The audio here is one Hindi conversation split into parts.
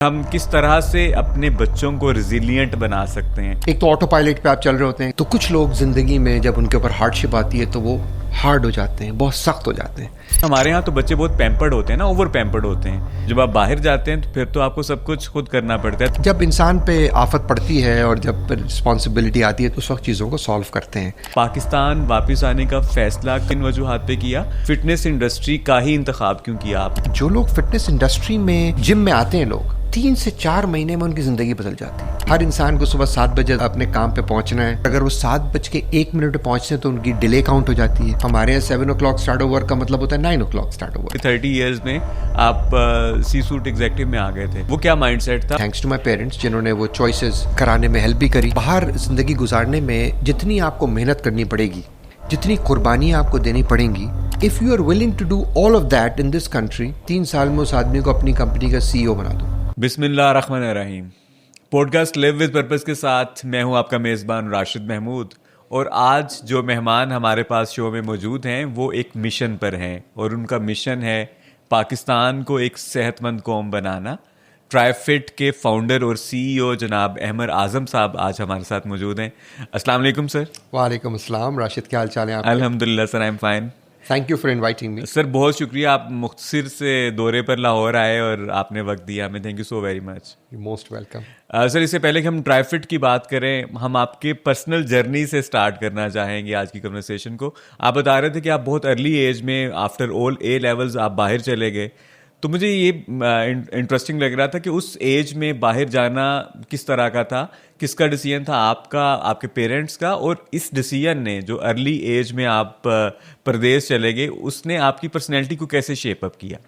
हम किस तरह से अपने बच्चों को रिजिलियंट बना सकते हैं। एक तो ऑटो पायलट पे आप चल रहे होते हैं, तो कुछ लोग जिंदगी में जब उनके ऊपर हार्डशिप आती है तो वो हार्ड हो जाते हैं, बहुत सख्त हो जाते हैं। हमारे यहाँ तो बच्चे बहुत पैम्पर्ड होते हैं ना, ओवर पैम्पर्ड होते हैं। जब आप बाहर जाते हैं तो फिर तो आपको सब कुछ खुद करना पड़ता है। जब इंसान पे आफत पड़ती है और जब रिस्पॉन्सिबिलिटी आती है तो उस वक्त चीज़ों को सॉल्व करते हैं। पाकिस्तान वापस आने का फैसला किन वजूहात पे किया? फिटनेस इंडस्ट्री का ही इंतखाब क्यों किया आप? जो लोग फिटनेस इंडस्ट्री में जिम में आते हैं, लोग 3 से 4 महीने में उनकी जिंदगी बदल जाती है। हर इंसान को सुबह 7 बजे अपने काम पे पहुंचना है। अगर वो 7:01 पे पहुंचते हैं तो उनकी डिले काउंट हो जाती है। हमारे यहाँ 7 o'clock स्टार्ट ओवर का मतलब होता है 9 o'clock स्टार्ट ओवर। 30 इयर्स में आप सी सूट एग्जीक्यूटिव में आ गए थे, वो क्या माइंडसेट था? थैंक्स टू माई पेरेंट्स जिन्होंने वो चॉइसेस कराने में हेल्प भी करी। बाहर जिंदगी गुजारने में जितनी आपको मेहनत करनी पड़ेगी, जितनी कुर्बानी आपको देनी पड़ेंगी, if you are willing to do all of that in this country, 3 साल में उस आदमी को अपनी कंपनी का CEO बना दो। बिस्मिल्लाहिर्रहमानिर्रहीम। पॉडकास्ट लिव विद पर्पस के साथ मैं हूं आपका मेज़बान राशिद महमूद। और आज जो मेहमान हमारे पास शो में मौजूद हैं वो एक मिशन पर हैं, और उनका मिशन है पाकिस्तान को एक सेहतमंद कौम बनाना। ट्राइफिट के फाउंडर और CEO जनाब अहमद आज़म साहब आज हमारे साथ मौजूद हैं। अस्सलाम वालेकुम सर। वालेकुम अस्सलाम। राशिद, क्या हाल चाल है आपके? अल्हम्दुलिल्लाह sir, I am fine. Thank you for inviting me. Sir बहुत शुक्रिया, आप मुख्तसर से दौरे पर लाहौर आए और आपने वक्त दिया हमें। Thank you so very much. Most welcome. Sir इससे पहले कि हम ट्राइफिट की बात करें, हम आपके पर्सनल जर्नी से स्टार्ट करना चाहेंगे आज की कन्वर्सेशन को। आप बता रहे थे कि आप बहुत अर्ली एज में आफ्टर ऑल A-levels आप बाहर चले गए। तो मुझे ये इंटरेस्टिंग लग रहा था कि उस एज में बाहर जाना किस तरह का था, किसका डिसीजन था, आपका, आपके पेरेंट्स का? और इस डिसीजन ने, जो अर्ली एज में आप प्रदेश चले गए, उसने आपकी पर्सनैलिटी को कैसे शेप अप किया?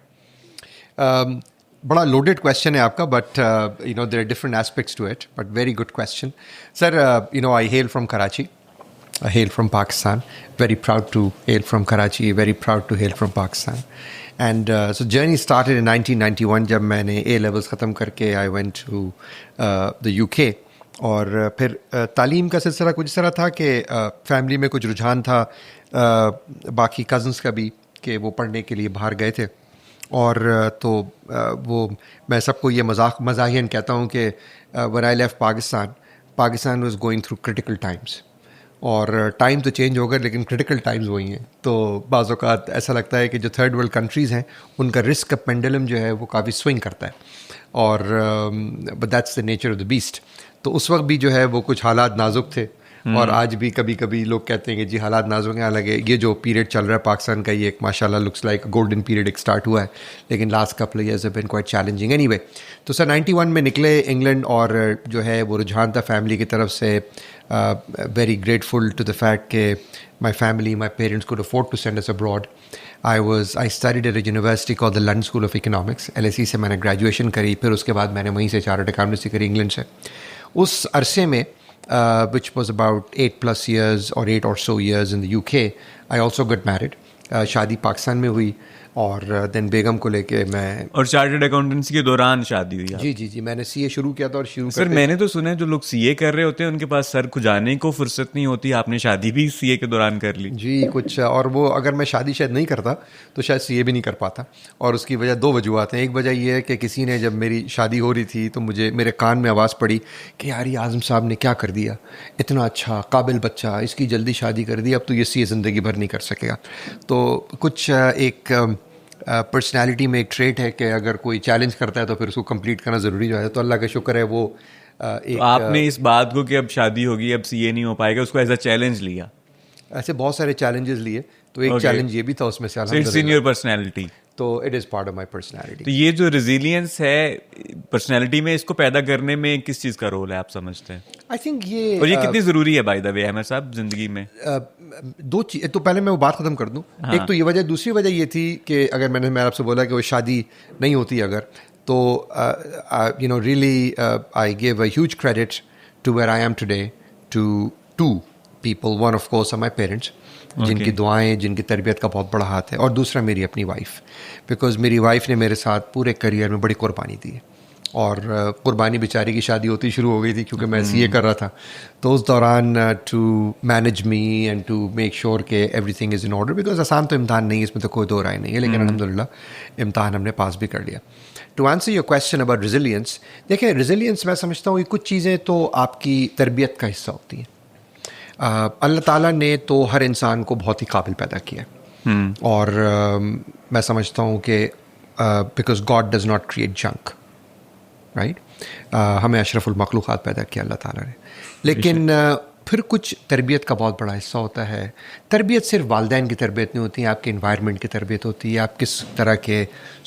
बड़ा लोडेड क्वेश्चन है आपका, but you know there are different aspects to it, but very good question. Sir, you know I hail from Karachi, I hail from Pakistan. Very proud to hail from Karachi. Very proud to hail from Pakistan. And so journey started in 1991 जब मैंने A-levels ख़त्म करके I went to the UK. और फिर तालीम का सिलसिला कुछ इस तरह था कि फैमिली में कुछ रुझान था, बाकी कज़न्स का भी, कि वो पढ़ने के लिए बाहर गए थे। और तो वो मैं सबको ये मज़ाहियन कहता हूँ कि when I left Pakistan was going through critical times. और टाइम तो चेंज होगा लेकिन क्रिटिकल टाइम्स वही हैं। तो बाज़ औक़ात ऐसा लगता है कि जो थर्ड वर्ल्ड कंट्रीज़ हैं उनका रिस्क का पेंडुलम जो है वो काफ़ी स्विंग करता है, और but that's the nature of the beast. तो उस वक्त भी जो है वो कुछ हालात नाजुक थे, और आज भी कभी कभी लोग कहते हैं कि जी हालात नाजुक हैं। हालांकि ये जो पीरियड चल रहा है पाकिस्तान का, ये एक माशाल्लाह लुक्स लाइक गोल्डन पीरियड एक स्टार्ट हुआ है, लेकिन last couple years have been quite challenging. Anyway, तो सर 91 में निकले इंग्लैंड, और जो है वो रुझान था फैमिली की तरफ से। Very grateful to the fact कि my family, my parents could afford to send us abroad. I studied at a university called the London School of Economics, LSE से मैंने ग्रेजुएशन करी। फिर उसके बाद मैंने वहीं से चार्टर्ड अकाउंटेंसी करी इंग्लैंड से। उस अरसे में which was about 8+ years or 8 or so years in the UK, I also got married. शादी पाकिस्तान में हुई, और देन बेगम को लेके मैं। और चार्टर्ड अकाउंटेंसी के दौरान शादी हुई? जी, मैंने CA शुरू किया था। और सर मैंने तो सुना है जो लोग CA कर रहे होते हैं उनके पास सर खुजाने को फुर्सत नहीं होती। आपने शादी भी CA के दौरान कर ली? जी कुछ, और वो अगर मैं शादी शायद नहीं करता तो शायद CA भी नहीं कर पाता। और उसकी वजह 2 वजूहत हैं। एक वजह ये है कि किसी ने, जब मेरी शादी हो रही थी तो मुझे मेरे कान में आवाज़ पड़ी कि यार ये आज़म साहब ने क्या कर दिया, इतना अच्छा काबिल बच्चा, इसकी जल्दी शादी कर दी, अब तो ये CA ज़िंदगी भर नहीं कर सकेगा। तो कुछ एक पर्सनैलिटी में एक ट्रेट है कि अगर कोई चैलेंज करता है तो फिर उसको कंप्लीट करना ज़रूरी जो है। तो अल्लाह का शुक्र है वो एक, तो आपने इस बात को कि अब शादी होगी, अब CA नहीं हो पाएगा, उसको एज अ चैलेंज लिया? ऐसे बहुत सारे चैलेंजेस लिए, तो एक चैलेंज ये भी था उसमें से। It's in your personality. तो it is part of my personality. तो ये जो रेजिलियंस है पर्सनैलिटी में, इसको पैदा करने में किस चीज़ का रोल है आप समझते हैं? आई थिंक ये, और ये कितनी ज़रूरी है बाय द वे अहमद साहब ज़िंदगी में? 2 चीज़। तो पहले मैं वो बात ख़त्म कर दूं। हाँ। एक तो ये वजह, दूसरी वजह ये थी कि अगर मैं आपसे बोला कि वो शादी नहीं होती अगर, तो you know really I give a huge credit to where I am today to 2 people. One of course are my parents, जिनकी दुआएं, जिनकी तरबियत का बहुत बड़ा हाथ है, और दूसरा मेरी अपनी वाइफ, बिकॉज मेरी वाइफ ने मेरे साथ पूरे करियर में बड़ी कुर्बानी दी है। और कुर्बानी बेचारी की शादी होती शुरू हो गई थी क्योंकि मैं सीए कर रहा था। तो उस दौरान to manage me and to make sure कि everything is in order, because आसान तो इम्तहान नहीं है, इसमें तो कोई दो राय नहीं है, लेकिन अल्हम्दुलिल्लाह इम्तहान हमने पास भी कर लिया। To answer your question about resilience, देखिए रेजिलियंस मैं समझता हूँ कि कुछ चीज़ें तो आपकी तरबियत का हिस्सा होती हैं। अल्लाह ताला ने तो हर इंसान को बहुत ही काबिल पैदा किया और मैं समझता हूँ कि because God does not create junk, right, हमें अशरफुल मखलूक़ात पैदा किया अल्लाह ताला ने, लेकिन फिर कुछ तरबियत का बहुत बड़ा हिस्सा होता है। तरबियत सिर्फ वालिदैन की तरबियत नहीं होती है, आपके इन्वायरमेंट की तरबियत होती है, आप किस तरह के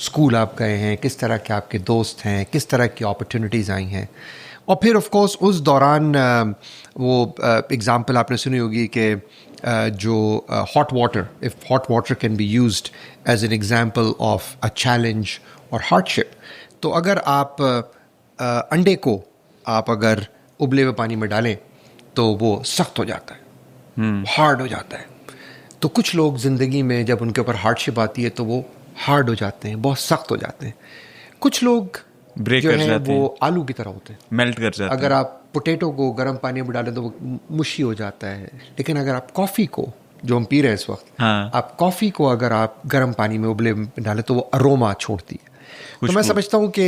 स्कूल आप गए हैं, किस तरह के आपके दोस्त हैं, किस तरह की अपॉर्चुनिटीज़ आई हैं। और फिर ऑफ कोर्स उस दौरान वो एग्ज़ाम्पल आपने सुनी होगी कि जो hot water, if hot water can be used as an example of a challenge और हार्डशिप, तो अगर आप अंडे को आप अगर उबले हुए पानी में डालें तो वो सख्त हो जाता है, हार्ड हो जाता है। तो कुछ लोग ज़िंदगी में जब उनके ऊपर हार्डशिप आती है तो वो हार्ड हो जाते हैं, बहुत सख्त हो जाते हैं। कुछ लोग ब्रेक जो कर है जाते वो हैं, आलू की तरह होते हैं, मेल्ट कर जाते हैं। अगर आप पोटैटो को गर्म पानी में डालें तो वो मुशी हो जाता है, लेकिन अगर आप कॉफ़ी को, जो हम पी रहे हैं इस वक्त, हाँ। आप कॉफ़ी को अगर आप गर्म पानी में उबले में डालें तो वो अरोमा छोड़ती है। तो मैं समझता हूँ कि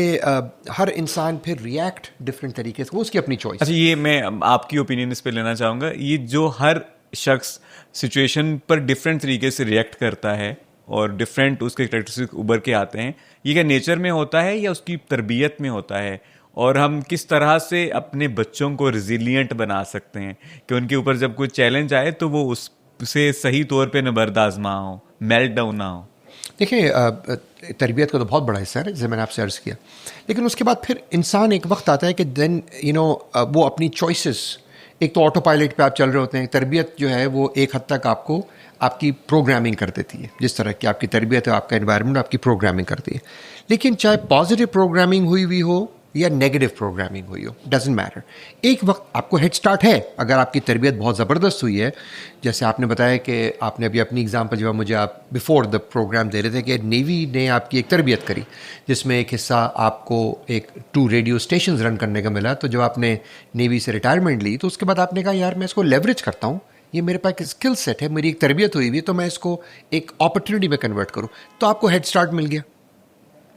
हर इंसान फिर रिएक्ट डिफरेंट तरीके से, वो उसकी अपनी चॉइस। अच्छा, ये मैं आपकी ओपिनियन इस पे लेना चाहूँगा। ये जो हर शख्स सिचुएशन पर डिफरेंट तरीके से रिएक्ट करता है और डिफरेंट उसके कैरेक्टरिस्टिक उभर के आते हैं, ये क्या नेचर में होता है या उसकी तरबियत में होता है? और हम किस तरह से अपने बच्चों को रिजिलियंट बना सकते हैं कि उनके ऊपर जब कोई चैलेंज आए तो वो उससे सही तौर पे नबर्द आजमा हो, मेल्ट डाउन ना हो? देखिए, तरबियत का तो बहुत बड़ा हिस्सा है जैसे मैंने आपसे अर्ज़ किया, लेकिन उसके बाद फिर इंसान एक वक्त आता है कि देन वो अपनी चॉइसेस, एक तो ऑटो पायलट पे आप चल रहे होते हैं। तरबियत जो है वो एक हद तक आपको आपकी प्रोग्रामिंग कर देती है, जिस तरह की आपकी तरबियत है, आपका एनवायरनमेंट आपकी प्रोग्रामिंग करती है। लेकिन चाहे पॉजिटिव प्रोग्रामिंग हुई हुई हो या नेगेटिव प्रोग्रामिंग हुई हो, डजेंट मैटर, एक वक्त आपको हेड स्टार्ट है। अगर आपकी तरबियत बहुत ज़बरदस्त हुई है, जैसे आपने बताया कि आपने अभी अपनी एग्जांपल जब मुझे आप बिफोर द प्रोग्राम दे रहे थे कि नेवी ने आपकी एक तरबियत करी, जिसमें एक हिस्सा आपको एक 2 रेडियो स्टेशन रन करने का मिला। तो जब आपने नेवी से रिटायरमेंट ली तो उसके बाद आपने कहा यार मैं इसको लेवरेज करता हूँ, ये मेरे पास एक स्किल सेट है, मेरी एक तरबियत हुई हुई है, तो मैं इसको एक अपॉर्चुनिटी में कन्वर्ट करूँ। तो आपको हेड स्टार्ट मिल गया,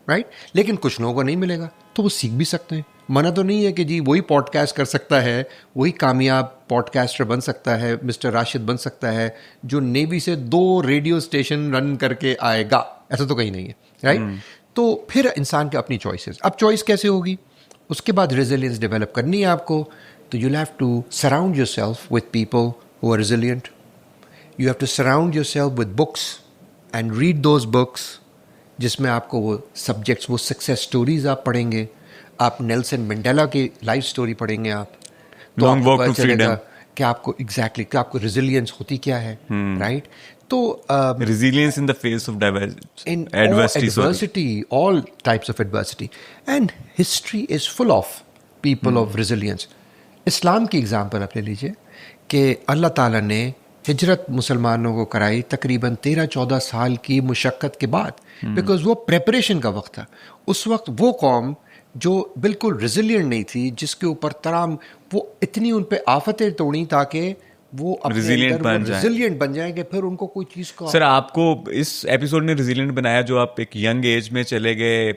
राइट। लेकिन कुछ लोगों को नहीं मिलेगा, तो वो सीख भी सकते हैं। मना तो नहीं है कि जी वही पॉडकास्ट कर सकता है, वही कामयाब पॉडकास्टर बन सकता है, मिस्टर राशिद बन सकता है जो नेवी से 2 रेडियो स्टेशन रन करके आएगा, ऐसा तो कहीं नहीं है, राइट। तो फिर इंसान की अपनी चॉइसेस। अब चॉइस कैसे होगी? उसके बाद रेजिलियंस डेवलप करनी है आपको, तो you have to surround yourself with people who are resilient. You have to surround yourself with books and read those books, जिसमें आपको वो सब्जेक्ट्स, वो सक्सेस स्टोरीज आप पढ़ेंगे, आप नेल्सन मंडेला की लाइफ स्टोरी पढ़ेंगे, आप तो लॉन्ग वॉक टू चलेगा फ्रीडम कि आपको एग्जैक्टली कि आपको रेजिलियंस होती क्या है, राइट। तो resilience in the face of in adversity, all types of adversity, and history is full of people of resilience. इस्लाम की एग्जाम्पल आप ले लीजिए कि अल्लाह ताला ने हिजरत मुसलमानों को कराई तकरीबन 13-14 साल की मुशक्क़त के बाद, बिकॉज वो प्रेपरेशन का वक्त था। उस वक्त वो कौम जो बिल्कुल रेजिलियंट नहीं थी, जिसके ऊपर तराम वो इतनी उन पे आफतें तोड़ी ताकि वो रेजिलियंट बन जाएंगे, फिर उनको कोई चीज़ का। सर, आपको इस एपिसोड ने रेजिलियंट बनाया जो आप एक यंग एज में चले गए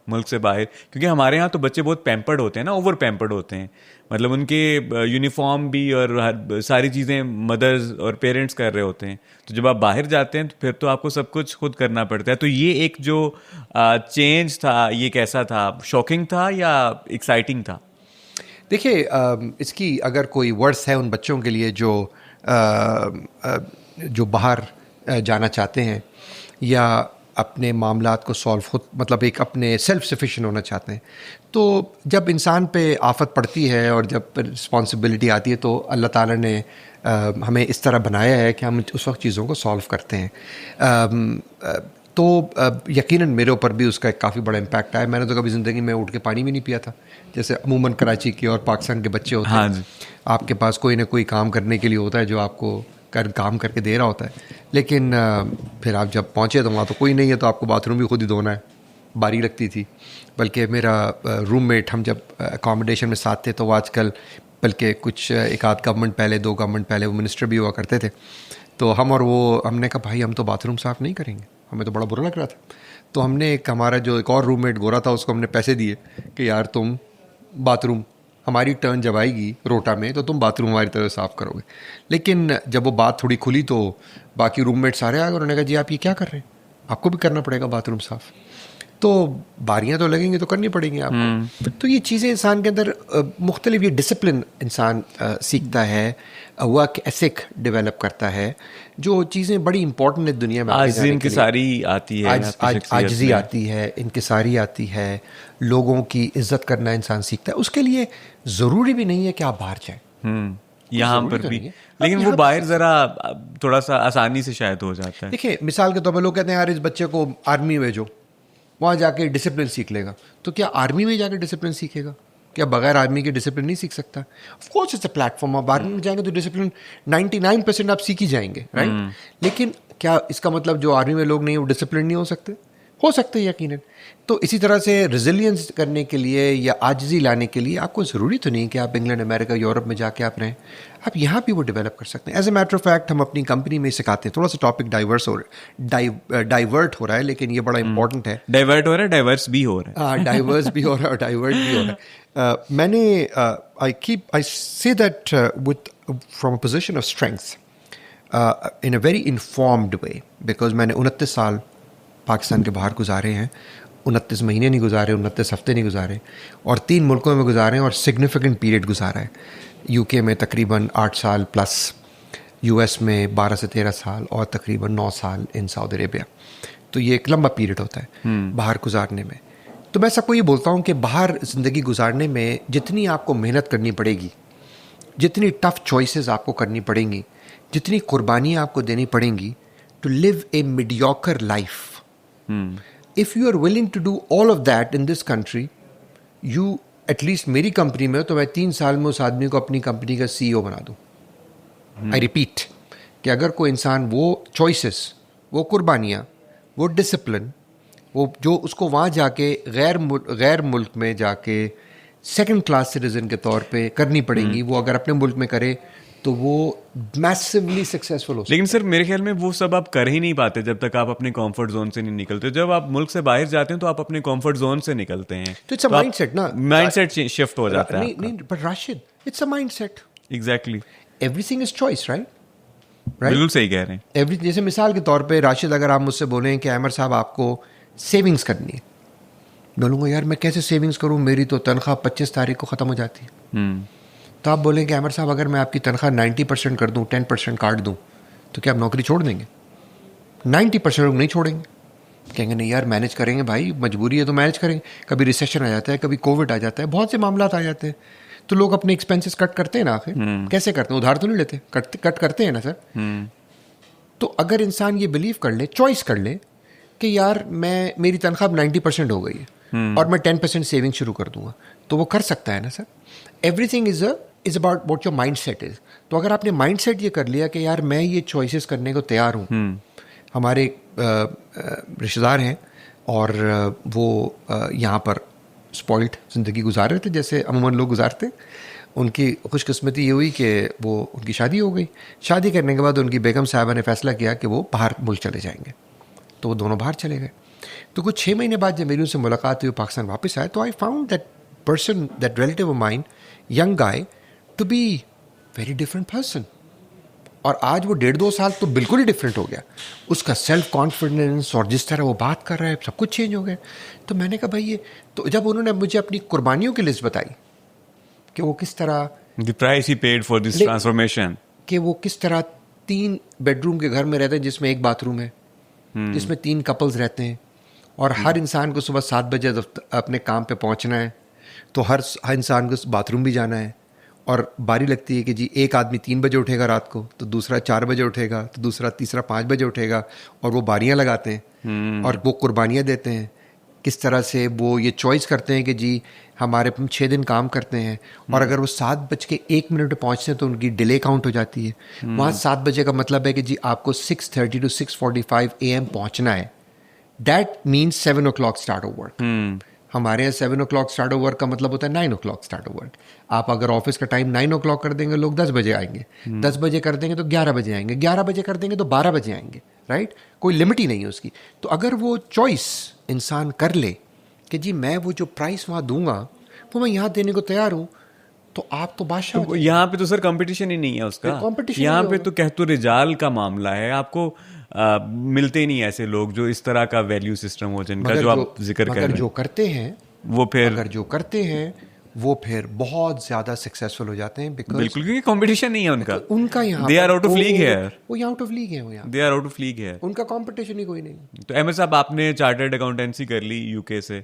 मुल्क से बाहर, क्योंकि हमारे यहाँ तो बच्चे बहुत पैम्पर्ड होते हैं ना, ओवर पैम्पर्ड होते हैं। मतलब उनके यूनिफॉर्म भी और सारी चीज़ें मदर्स और पेरेंट्स कर रहे होते हैं। तो जब आप बाहर जाते हैं तो फिर तो आपको सब कुछ खुद करना पड़ता है। तो ये एक जो चेंज था, ये कैसा था? शॉकिंग था या एक्साइटिंग था? देखिए, इसकी अगर कोई वर्ड्स है उन बच्चों के लिए जो बाहर जाना चाहते हैं या अपने मामलात को सॉल्व खुद, मतलब एक अपने सेल्फ सफिशिएंट होना चाहते हैं, तो जब इंसान पे आफत पड़ती है और जब रिस्पॉन्सिबिलिटी आती है तो अल्लाह ताला ने हमें इस तरह बनाया है कि हम उस वक्त चीज़ों को सॉल्व करते हैं। तो यकीनन मेरे ऊपर भी उसका एक काफ़ी बड़ा इम्पैक्ट आया। मैंने तो कभी ज़िंदगी में उठ के पानी भी नहीं पिया था, जैसे अमूमन कराची के और पाकिस्तान के बच्चे होते हैं। आपके पास कोई ना कोई काम करने के लिए होता है जो आपको काम करके दे रहा होता है, लेकिन फिर आप जब पहुँचे तो वहाँ तो कोई नहीं है, तो आपको बाथरूम भी खुद ही धोना है, बारी लगती थी। बल्कि मेरा रूममेट, हम जब अकोमोडेशन में साथ थे तो वो आजकल बल्कि कुछ एक आध गवर्नमेंट पहले, 2 गवर्नमेंट पहले वो मिनिस्टर भी हुआ करते थे। तो हम और वो, हमने कहा भाई हम तो बाथरूम साफ़ नहीं करेंगे, हमें तो बड़ा बुरा लग रहा था। तो हमने हमारा जो एक और रूममेट गोरा था उसको हमने पैसे दिए कि यार तुम बाथरूम, हमारी टर्न जब आएगी रोटा में तो तुम बाथरूम हमारी तरह साफ़ करोगे। लेकिन जब वो बात थोड़ी खुली तो बाकी रूममेट सारे आ गए, उन्होंने कहा जी आप ये क्या कर रहे हैं, आपको भी करना पड़ेगा बाथरूम साफ़। तो बारियां तो लगेंगी तो करनी पड़ेंगी आपको। तो ये चीज़ें इंसान के अंदर मुख्तलिफ, ये डिसिप्लिन इंसान सीखता है, वर्क एथिक डेवलप करता है, जो चीज़ें बड़ी इंपॉर्टेंट है दुनिया में। आज इनकिसारी आती है, आजिज़ी आती है, इनकिसारी आती है, लोगों की इज्जत करना इंसान सीखता है। उसके लिए ज़रूरी भी नहीं है कि आप बाहर जाएं, यहाँ पर भी, लेकिन वो बाहर ज़रा थोड़ा सा आसानी से शायद हो जाता है। देखिए मिसाल के तौर पर लोग कहते हैं यार इस बच्चे को आर्मी भेजो, वहाँ जाके डिसिप्लिन सीख लेगा। तो क्या आर्मी में जाके डिसिप्लिन सीखेगा? क्या बगैर आर्मी के डिसिप्लिन नहीं सीख सकता? Of course it's a platform. आप आर्मी में जाएंगे तो डिसिप्लिन 99% आप सीख ही जाएंगे, राइट? लेकिन क्या इसका मतलब जो आर्मी में लोग नहीं वो डिसिप्लिन नहीं हो सकते यकीनन। तो इसी तरह से रेजिलियंस करने के लिए या आजिज़ी लाने के लिए आपको ज़रूरी तो नहीं कि आप इंग्लैंड, अमेरिका, यूरोप में जाके आप रहें, आप यहाँ भी वो डेवलप कर सकते हैं। As a matter of fact हम अपनी कंपनी में सिखाते हैं। थोड़ा सा टॉपिक डाइवर्ट हो रहा है, लेकिन ये बड़ा इंपॉर्टेंट है। डाइवर्ट हो रहा है, डाइवर्स भी हो रहा है। डाइवर्स भी हो रहा है और डाइवर्ट भी हो रहा है। मैंने I say that with from a position of strength in a very informed way, because मैंने 29 साल पाकिस्तान के बाहर गुजारे हैं। 29 महीने नहीं गुजारे, 29 हफ्ते नहीं गुजारे, और 3 मुल्कों में गुजारे हैं और सिग्निफिकेंट पीरियड गुजारा है। यूके में तकरीबन 8 साल प्लस, यूएस में 12 से 13 साल और तकरीबन 9 साल इन सऊदी अरेबिया। तो ये एक लंबा पीरियड होता है बाहर गुजारने में। तो मैं सबको ये बोलता हूँ कि बाहर ज़िंदगी गुजारने में जितनी आपको मेहनत करनी पड़ेगी, जितनी टफ़ चॉइसेस आपको करनी पड़ेंगी, जितनी कुर्बानियाँ आपको देनी पड़ेंगी to live a mediocre life, if you are willing to do all of that in this country, you at least मेरी कंपनी में तो मैं 3 साल में उस आदमी को अपनी कंपनी का CEO बना दूँ। I repeat कि अगर कोई इंसान वो चॉइसेस, वो कुर्बानियाँ, वो डिसिप्लिन, वो जो उसको वहाँ जाके गैर मुल्क में जाके सेकंड क्लास सिटीजन के तौर पे करनी पड़ेंगी, वो अगर अपने मुल्क में करे तो वो मैसिवली सक्सेसफुल हो सकता है। लेकिन सर मेरे ख्याल में वो सब आप कर ही नहीं पाते जब तक आप अपने कंफर्ट जोन से नहीं निकलते। जब आप मुल्क से बाहर जाते हैं तो आप अपने कंफर्ट जोन से निकलते हैं। तो इट्स अ माइंडसेट ना, माइंडसेट शिफ्ट हो जाता है। नहीं, पर Rashid, it's a mindset. Exactly, everything is choice, right? बिल्कुल सही कह रहे हैं। जैसे मिसाल के तौर पे राशिद, अगर आप मुझसे बोलें कि अमर साहब आपको सेविंग्स करनी है, बोलूँगा यार मैं कैसे सेविंग्स करूँ, मेरी तो तनख्वाह 25 तारीख को ख़त्म हो जाती है। तो आप बोलेंगे अमर साहब अगर मैं आपकी तनख्वाह 90% कर दूं, 10% काट दूं, तो क्या आप नौकरी छोड़ देंगे? 90% लोग नहीं छोड़ेंगे, कहेंगे नहीं यार मैनेज करेंगे भाई, मजबूरी है तो मैनेज करेंगे। कभी रिसेशन आ जाता है, कभी कोविड आ जाता है, बहुत से मामला आ जाते हैं, तो लोग अपने एक्सपेंसेस कट करते हैं ना। आखिर कैसे करते हैं? उधार तो नहीं लेते, कट करते हैं ना सर। तो अगर इंसान ये बिलीव कर ले, चॉइस कर ले कि यार मेरी तनख्वाह 90% हो गई है और मैं 10% सेविंग शुरू कर दूंगा, तो वो कर सकता है ना sir. Everything is about what your mind set is. तो अगर आपने माइंड सेट ये कर लिया कि यार मैं ये चॉइसेस करने को तैयार हूँ। हमारे रिश्तेदार हैं और वो यहाँ पर स्पॉइल्ड ज़िंदगी गुजार रहे थे जैसे अमूमन लोग गुजारते। उनकी खुशकिस्मती ये हुई कि वो उनकी शादी हो गई। शादी करने के बाद उनकी बेगम साहबा ने फैसला किया कि वो बाहर मुल्क चले जाएंगे, तो वो दोनों बाहर चले गए। तो कुछ 6 महीने बाद जब मेरी उनसे मुलाकात हुई, पाकिस्तान वापस आए, तो I found that person, that relative of mine, young guy, to be very different person. और आज वो 1.5-2 साल तो बिल्कुल ही डिफरेंट हो गया। उसका सेल्फ कॉन्फिडेंस और जिस तरह वो बात कर रहा है सब कुछ चेंज हो गया। तो मैंने कहा भाई ये तो, जब उन्होंने मुझे अपनी कुर्बानियों की लिस्ट बताई कि वो किस तरह the price he paid for this transformation, कि वो किस तरह 3 बेडरूम के घर में रहते हैं जिसमें 1 बाथरूम है, जिसमें 3 कपल्स रहते हैं, और हर इंसान को सुबह 7 बजे अपने काम पे पहुंचना है, तो हर इंसान को बाथरूम भी जाना है, और बारी लगती है कि जी एक आदमी 3 बजे उठेगा रात को, तो दूसरा 4 बजे उठेगा, तो दूसरा तीसरा 5 बजे उठेगा, और वो बारियां लगाते हैं और वो कुर्बानियाँ देते हैं। किस तरह से वो ये चॉइस करते हैं कि जी हमारे 6 दिन काम करते हैं, और अगर वो 7:01 पे पहुँचते हैं तो उनकी डिले काउंट हो जाती है। वहाँ 7 बजे का मतलब है कि जी आपको 6:30 to 6:45 AM पहुँचना है, that means 7 o'clock start of work. हमारे यहाँ 7 o'clock स्टार्ट ऑफ वर्क का मतलब होता है 9 o'clock स्टार्ट ऑफ वर्क. आप अगर ऑफिस का टाइम 9 o'clock कर देंगे, लोग 10 बजे आएंगे. 10 बजे कर देंगे तो 11 बजे आएंगे. 11 बजे कर देंगे तो 12 बजे आएंगे. राइट? कोई लिमिट ही नहीं है उसकी. तो अगर वो चॉइस इंसान कर ले कि जी मैं वो जो प्राइस वहाँ दूंगा वो मैं यहाँ देने को तैयार हूँ, तो आप तो बादशाह. तो यहाँ पे तो सर कंपटीशन ही नहीं है उसका. competition यहाँ नहीं पे होगा. तो कहतु रिजाल का मामला है. आपको मिलते ही नहीं ऐसे लोग जो इस तरह का वैल्यू सिस्टम हो जिनका जो आप जिक्र कर रहे मगर हैं. जो करते हैं वो फिर अगर जो करते हैं वो फिर बहुत ज्यादा सक्सेसफुल हो जाते हैं. बिकॉज बिल्कुल, क्योंकि कंपटीशन नहीं है उनका यहाँ they are out of league here. वो यहाँ आउट ऑफ लीग है. वो यहाँ they are out of league here. उनका कंपटीशन ही कोई नहीं. तो अहमद साहब, आपने चार्टर्ड अकाउंटेंसी कर ली यूके से,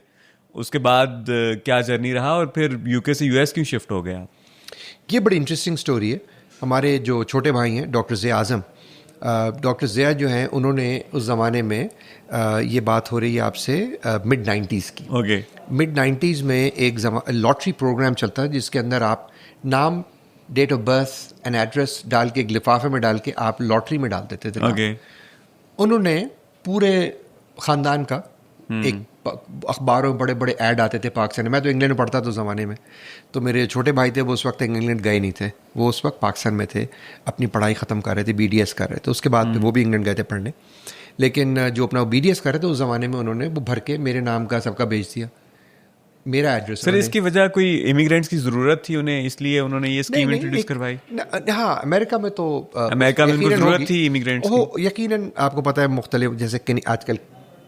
उसके बाद क्या जर्नी रहा और फिर यूके से यूएस क्यों शिफ्ट हो गया? ये बड़ी इंटरेस्टिंग स्टोरी है. हमारे जो छोटे भाई हैं डॉक्टर ज़िया आज़म, डॉक्टर ज़िया जो हैं उन्होंने उस ज़माने में ये बात हो रही है आपसे मिड 90s की. ओके. मिड 90s में एक लॉटरी प्रोग्राम चलता है जिसके अंदर आप नाम, date of birth and address डाल के एक लिफाफे में डाल के आप लॉटरी में डाल देते थे. ओके. उन्होंने पूरे ख़ानदान का एक अखबारों में बड़े बड़े ऐड आते थे पाकिस्तान में. मैं तो इंग्लैंड में पढ़ता था उस ज़माने में, तो मेरे छोटे भाई थे वो उस वक्त इंग्लैंड गए नहीं थे. वो उस वक्त पाकिस्तान में थे, अपनी पढ़ाई ख़त्म कर रहे थे, BDS कर रहे थे. उसके बाद फिर वो भी इंग्लैंड गए थे पढ़ने. लेकिन जो अपना BDS कर रहे थे उस ज़माने में उन्होंने वो भर के मेरे नाम का सबका भेज दिया, मेरा एड्रेस. सर इसकी वजह कोई इमिग्रेंट्स की ज़रूरत थी उन्हें, इसलिए उन्होंने ये स्कीम इंट्रोड्यूस करवाई? हाँ, अमेरिका में तो अमेरिका में उनको ज़रूरत थी इमिग्रेंट्स की. यकीनन आपको पता है मुख्तलिफ, जैसे आजकल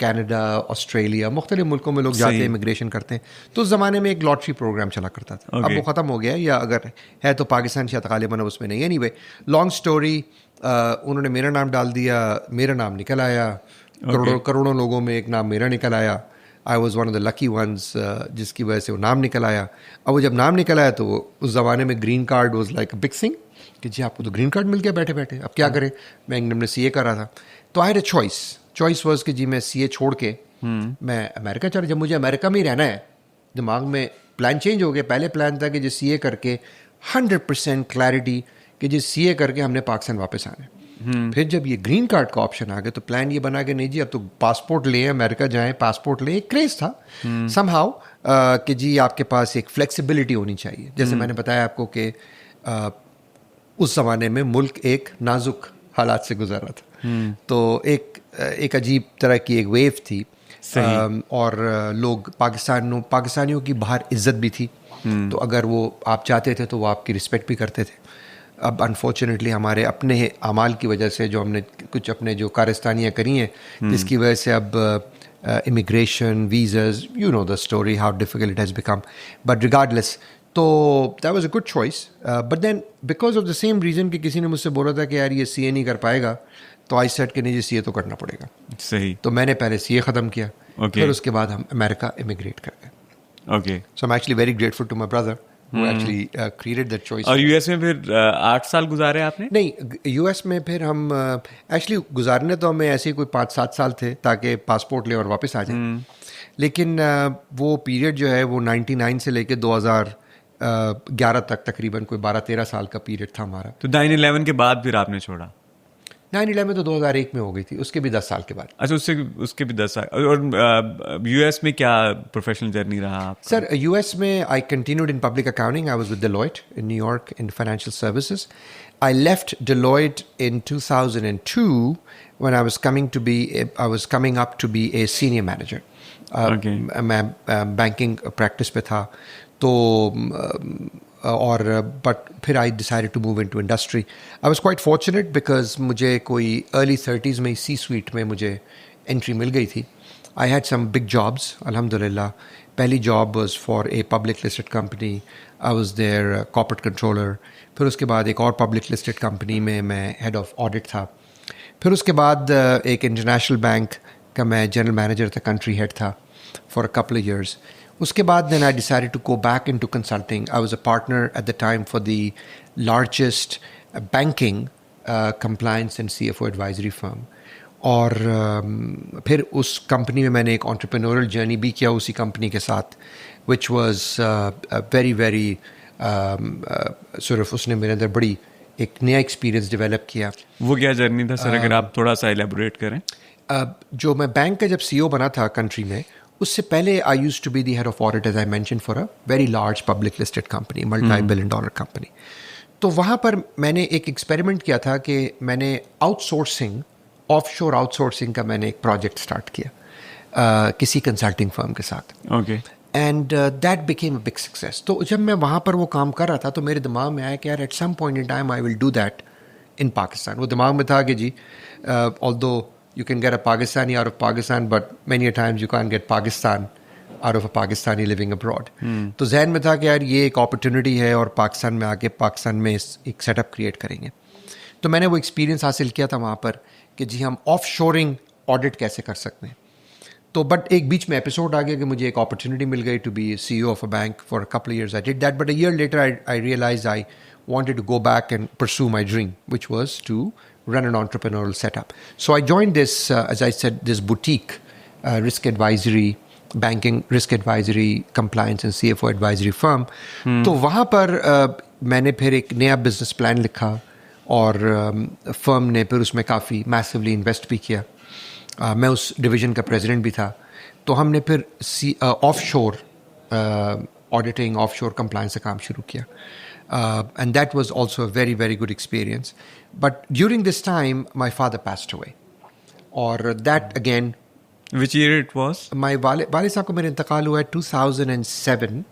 कनाडा, ऑस्ट्रेलिया, मुख्तलिफ मुल्कों में लोग जाते हैं, इमिग्रेशन करते हैं. तो उस ज़माने में एक लॉटरी प्रोग्राम चला करता था. अब वो ख़त्म हो गया, या अगर है तो पाकिस्तान शायद गालिबन उसमें नहीं है. एनीवे, लॉन्ग स्टोरी, उन्होंने मेरा नाम डाल दिया, मेरा नाम निकल आया. करोड़ों लोगों में एक नाम मेरा निकल आया. I was one of the lucky ones जिसकी वजह से वो नाम निकल आया. अब वो जब नाम निकल आया तो उस ज़माने में green card was like a big thing कि जी आपको तो ग्रीन कार्ड मिल गया बैठे बैठे. अब क्या करें? मैं इंग्लैंड में CA कर रहा था, तो I had a choice was कि जी मैं CA छोड़ के मैं अमेरिका चला. जब मुझे अमेरिका में ही रहना है, दिमाग में प्लान चेंज हो गया. पहले प्लान था कि जी CA करके 100% क्लैरिटी कि जी CA करके हमने पाकिस्तान वापस आना है. फिर जब ये ग्रीन कार्ड का ऑप्शन आ गया तो प्लान ये बना कि नहीं जी अब तो पासपोर्ट लें, अमेरिका जाएं, पासपोर्ट लें. एक क्रेज था समहाउ कि जी आपके पास एक फ्लेक्सिबिलिटी होनी चाहिए. जैसे मैंने बताया आपको कि उस ज़माने में मुल्क एक नाजुक हालात से गुजर रहा था. तो एक अजीब तरह की एक वेव थी. और लोग पाकिस्तानियों की बाहर इज्जत भी थी. तो अगर वो आप चाहते थे तो वो आपकी रिस्पेक्ट भी करते थे. अब अनफॉर्चुनेटली हमारे अपने अमाल की वजह से जो हमने कुछ अपने जो कारस्तानियाँ करी हैं, जिसकी वजह से अब immigration, visas, you know the story how difficult it has become. But regardless, तो that was a good choice. But then because of the same reason कि किसी ने मुझसे बोला था कि यार ये CA नहीं कर पाएगा, तो आई सेड कि नहीं जी CA तो करना पड़ेगा. सही. तो मैंने पहले CA ख़त्म किया, फिर उसके बाद हम अमेरिका इमिग्रेट कर गए. Okay. So I am actually very grateful to my brother who actually created that choice. और US में फिर 8 साल गुजारे आपने? नहीं, US में फिर हम एक्चुअली गुजारने तो हमें ऐसे ही कोई 5-7 साल थे ताकि पासपोर्ट ले और वापस आ जाए. लेकिन वो पीरियड जो है वो 99 से लेके 2011 तक तकरीबन कोई 12-13 साल का पीरियड था हमारा. तो 9/11 के बाद फिर आपने छोड़ा? 9/11 तो 2001 में हो गई थी, उसके भी 10 साल के बाद. अच्छा, उसके भी 10 साल. और US में क्या प्रोफेशनल जर्नी रहा आपका? सर US में I continued in public accounting. I was with Deloitte in New York in financial services. I left Deloitte in 2002 when I was coming up to be a senior manager. मैं बैंकिंग प्रैक्टिस पे था तो और बट फिर I decided to move into industry. I was quite fortunate because मुझे कोई अर्ली 30s में C-suite में मुझे एंट्री मिल गई थी. I had some big jobs अल्हम्दुलिल्लाह. पहली job was for a public listed company. I was there corporate controller. फिर उसके बाद एक और पब्लिक लिस्टेड कंपनी में मैं हेड ऑफ ऑडिट था. फिर उसके बाद एक इंटरनेशनल बैंक का मैं जनरल मैनेजर था, कंट्री हेड था for a couple of years. उसके बाद then I decided to go back into consulting. I was a partner at the time for the largest banking compliance and CFO advisory firm. और फिर उस कंपनी में मैंने एक entrepreneurial journey भी किया उसी कंपनी के साथ, which was very very sort of उसने मेरे अंदर बड़ी एक नया एक्सपीरियंस डेवलप किया. वो क्या जर्नी था सर, अगर आप थोड़ा सा एलेबोरेट करें? जो मैं बैंक का जब CEO बना था कंट्री में, उससे पहले I used to be the head of audit as I mention for a very large public listed company, $multi-billion company. तो वहाँ पर मैंने एक एक्सपेरिमेंट किया था कि मैंने आउटसोर्सिंग, ऑफशोर आउटसोर्सिंग का मैंने एक प्रोजेक्ट स्टार्ट किया किसी कंसल्टिंग फर्म के साथ। Okay. And that became a big success. तो जब मैं वहाँ पर वो काम कर रहा था तो मेरे दिमाग में आया कि यार at some point in time I will do that in Pakistan. वो दिमाग में था कि जी although you can get a Pakistani out of Pakistan, but many times you can get Pakistan out of a Pakistani living abroad. तो जहन में था कि यार ये एक अपॉर्चुनिटी है और पाकिस्तान में आके पाकिस्तान में एक सेटअप क्रिएट करेंगे। तो मैंने वो एक्सपीरियंस हासिल किया था वहाँ पर कि जी हम ऑफ शोरिंग ऑडिट कैसे कर सकते हैं। तो बट एक बीच में एपिसोड आ गया कि मुझे एक अपॉर्चुनिटी मिल गई to be CEO of a bank for a couple years. I did that, but a year later I realize I wanted to go back and pursue my dream, which was to run an entrepreneurial setup. So I joined this, as I said, this boutique risk advisory, banking risk advisory, compliance and CFO advisory firm. तो वहाँ पर मैंने फिर एक नया business plan लिखा और firm ने फिर उसमें काफ़ी massively invest भी किया। मैं उस डिवीज़न का प्रेसिडेंट भी था। तो हमने फिर ऑफशोर ऑडिटिंग, ऑफशोर कंप्लायंस से काम शुरू किया। And that was also a very, very good experience. But during this time, my father passed away. Or that again... Which year it was? My वाले साहब को मेरा इंतकाल हुआ है 2007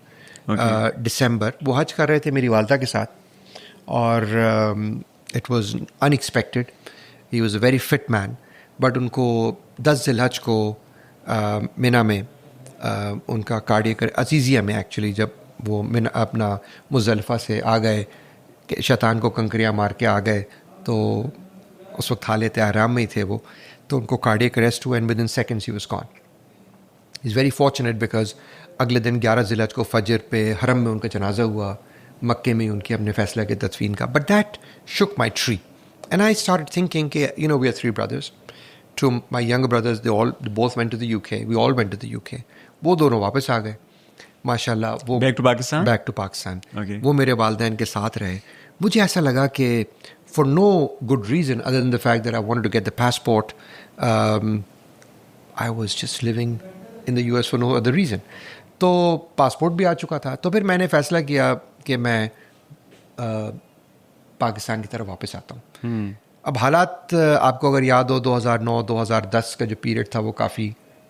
December. वो हज कर रहे थे मेरी वालदा के साथ और it was unexpected. He was a very fit man. But उनको 10 ज़िलहज को मिना में उनका कार्डियक अजीज़िया में एक्चुअली जब वो मिना अपना मुज़ल्फ़ा से आ गए कि शैतान को कंकरियाँ मार के आ गए, तो उस वक्त हालत आराम में ही थे वो, तो उनको कार्डियक अरेस्ट हुआ and with in seconds he was gone. He is very fortunate because अगले दिन 11 ज़िलहज को फजर पे हरम में उनका जनाजा हुआ, मक्के में उनकी अपने फैसला के तदफीन का। But that shook my tree and I started thinking कि you know we are 3 brothers. 2 my younger brothers, they both went to the UK. We all went to the UK. वो दोनों वापस आ गए माशाल्लाह। वो बैक टू पाकिस्तान। Okay. वो मेरे वालिदैन के साथ रहे। मुझे ऐसा लगा कि for no good reason other than the fact that I wanted to get the passport, I was just living in the US for no other reason. तो पासपोर्ट भी आ चुका था। तो फिर मैंने फ़ैसला किया कि मैं पाकिस्तान की तरफ वापस आता हूँ। अब हालात आपको अगर याद हो 2009-2010 का जो पीरियड था वो काफ़ी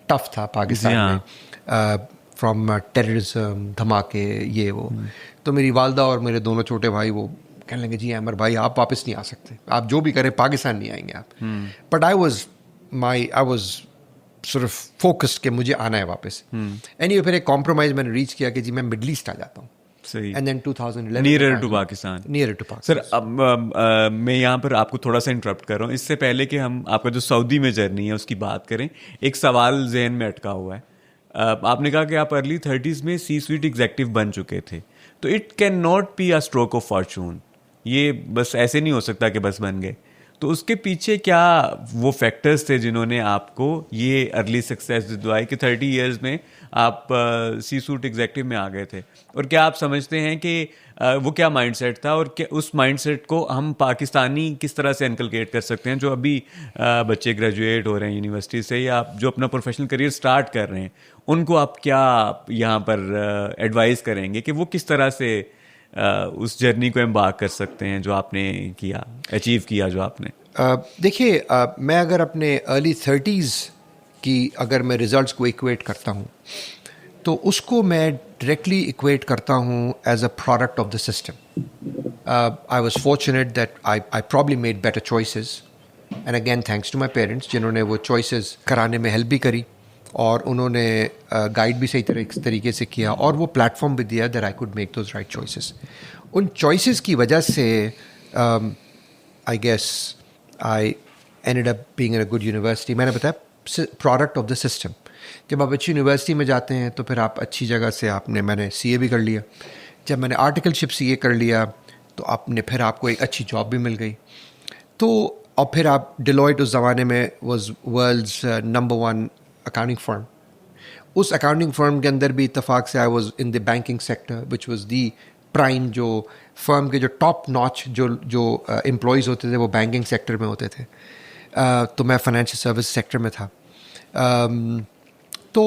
टफ था पाकिस्तान में, फ्रॉम टेररिज्म, धमाके, ये वो। तो मेरी वालदा और मेरे दोनों छोटे भाई वो कहने लगे जी अमर भाई आप वापस नहीं आ सकते, आप जो भी करें पाकिस्तान नहीं आएंगे आप। But I was sort of focused कि मुझे आना है वापस। Anyway, फिर एक कॉम्प्रोमाइज़ मैंने रीच किया कि जी मैं मिडल ईस्ट आ जाता हूँ। सही। And then 2011 near to Pakistan. Sir अब मैं यहाँ पर आपको थोड़ा सा इंटरप्ट कर रहा हूँ। इससे पहले कि हम आपका जो सऊदी में जर्नी है उसकी बात करें, एक सवाल जहन में अटका हुआ है। आपने कहा कि आप अर्ली 30s में C-suite एग्जेक्टिव बन चुके थे, तो it can not be a stroke of Fortune. ये बस ऐसे नहीं हो सकता कि बस बन गए। तो उसके पीछे क्या वो फैक्टर्स थे जिन्होंने आपको ये अर्ली सक्सेस दिलवाई कि 30 इयर्स में आप C-suite एग्जेक्टिव में आ गए थे? और क्या आप समझते हैं कि वो क्या माइंडसेट था और क्या उस माइंडसेट को हम पाकिस्तानी किस तरह से इनकलकेट कर सकते हैं, जो अभी बच्चे ग्रेजुएट हो रहे हैं यूनिवर्सिटी से या जो अपना प्रोफेशनल करियर स्टार्ट कर रहे हैं, उनको आप क्या यहाँ पर एडवाइस करेंगे कि वो किस तरह से उस जर्नी को एम्बार्क कर सकते हैं जो आपने किया, अचीव किया जो आपने? देखिए, मैं अगर अपने अर्ली 30s की अगर मैं रिजल्ट्स को इक्वेट करता हूँ तो उसको मैं डायरेक्टली इक्वेट करता हूँ as a product of the system. I was fortunate that I probably made better choices and again thanks to my parents जिन्होंने वो चॉइसेस कराने में हेल्प भी करी और उन्होंने गाइड भी सही तरीके से किया और वो प्लेटफॉर्म भी दिया that I could make those right choices. उन चॉइसेस की वजह से I guess I ended up being in a good university. मैंने बताया प्रोडक्ट ऑफ द सिस्टम। जब आप अच्छी यूनिवर्सिटी में जाते हैं तो फिर आप अच्छी जगह से मैंने CA भी कर लिया। जब मैंने आर्टिकलशिप CA कर लिया तो फिर आपको एक अच्छी जॉब भी मिल गई। तो और फिर आप डिलॉयट उस ज़माने में was world's number 1 accounting firm. उस अकाउंटिंग फर्म के अंदर भी इत्तेफाक से I was in the banking sector which was the prime. जो फर्म के जो टॉप नॉच जो एम्प्लॉयज़ होते थे वो बैंकिंग सेक्टर में होते थे। तो मैं फाइनेंशियल सर्विस सेक्टर में था. तो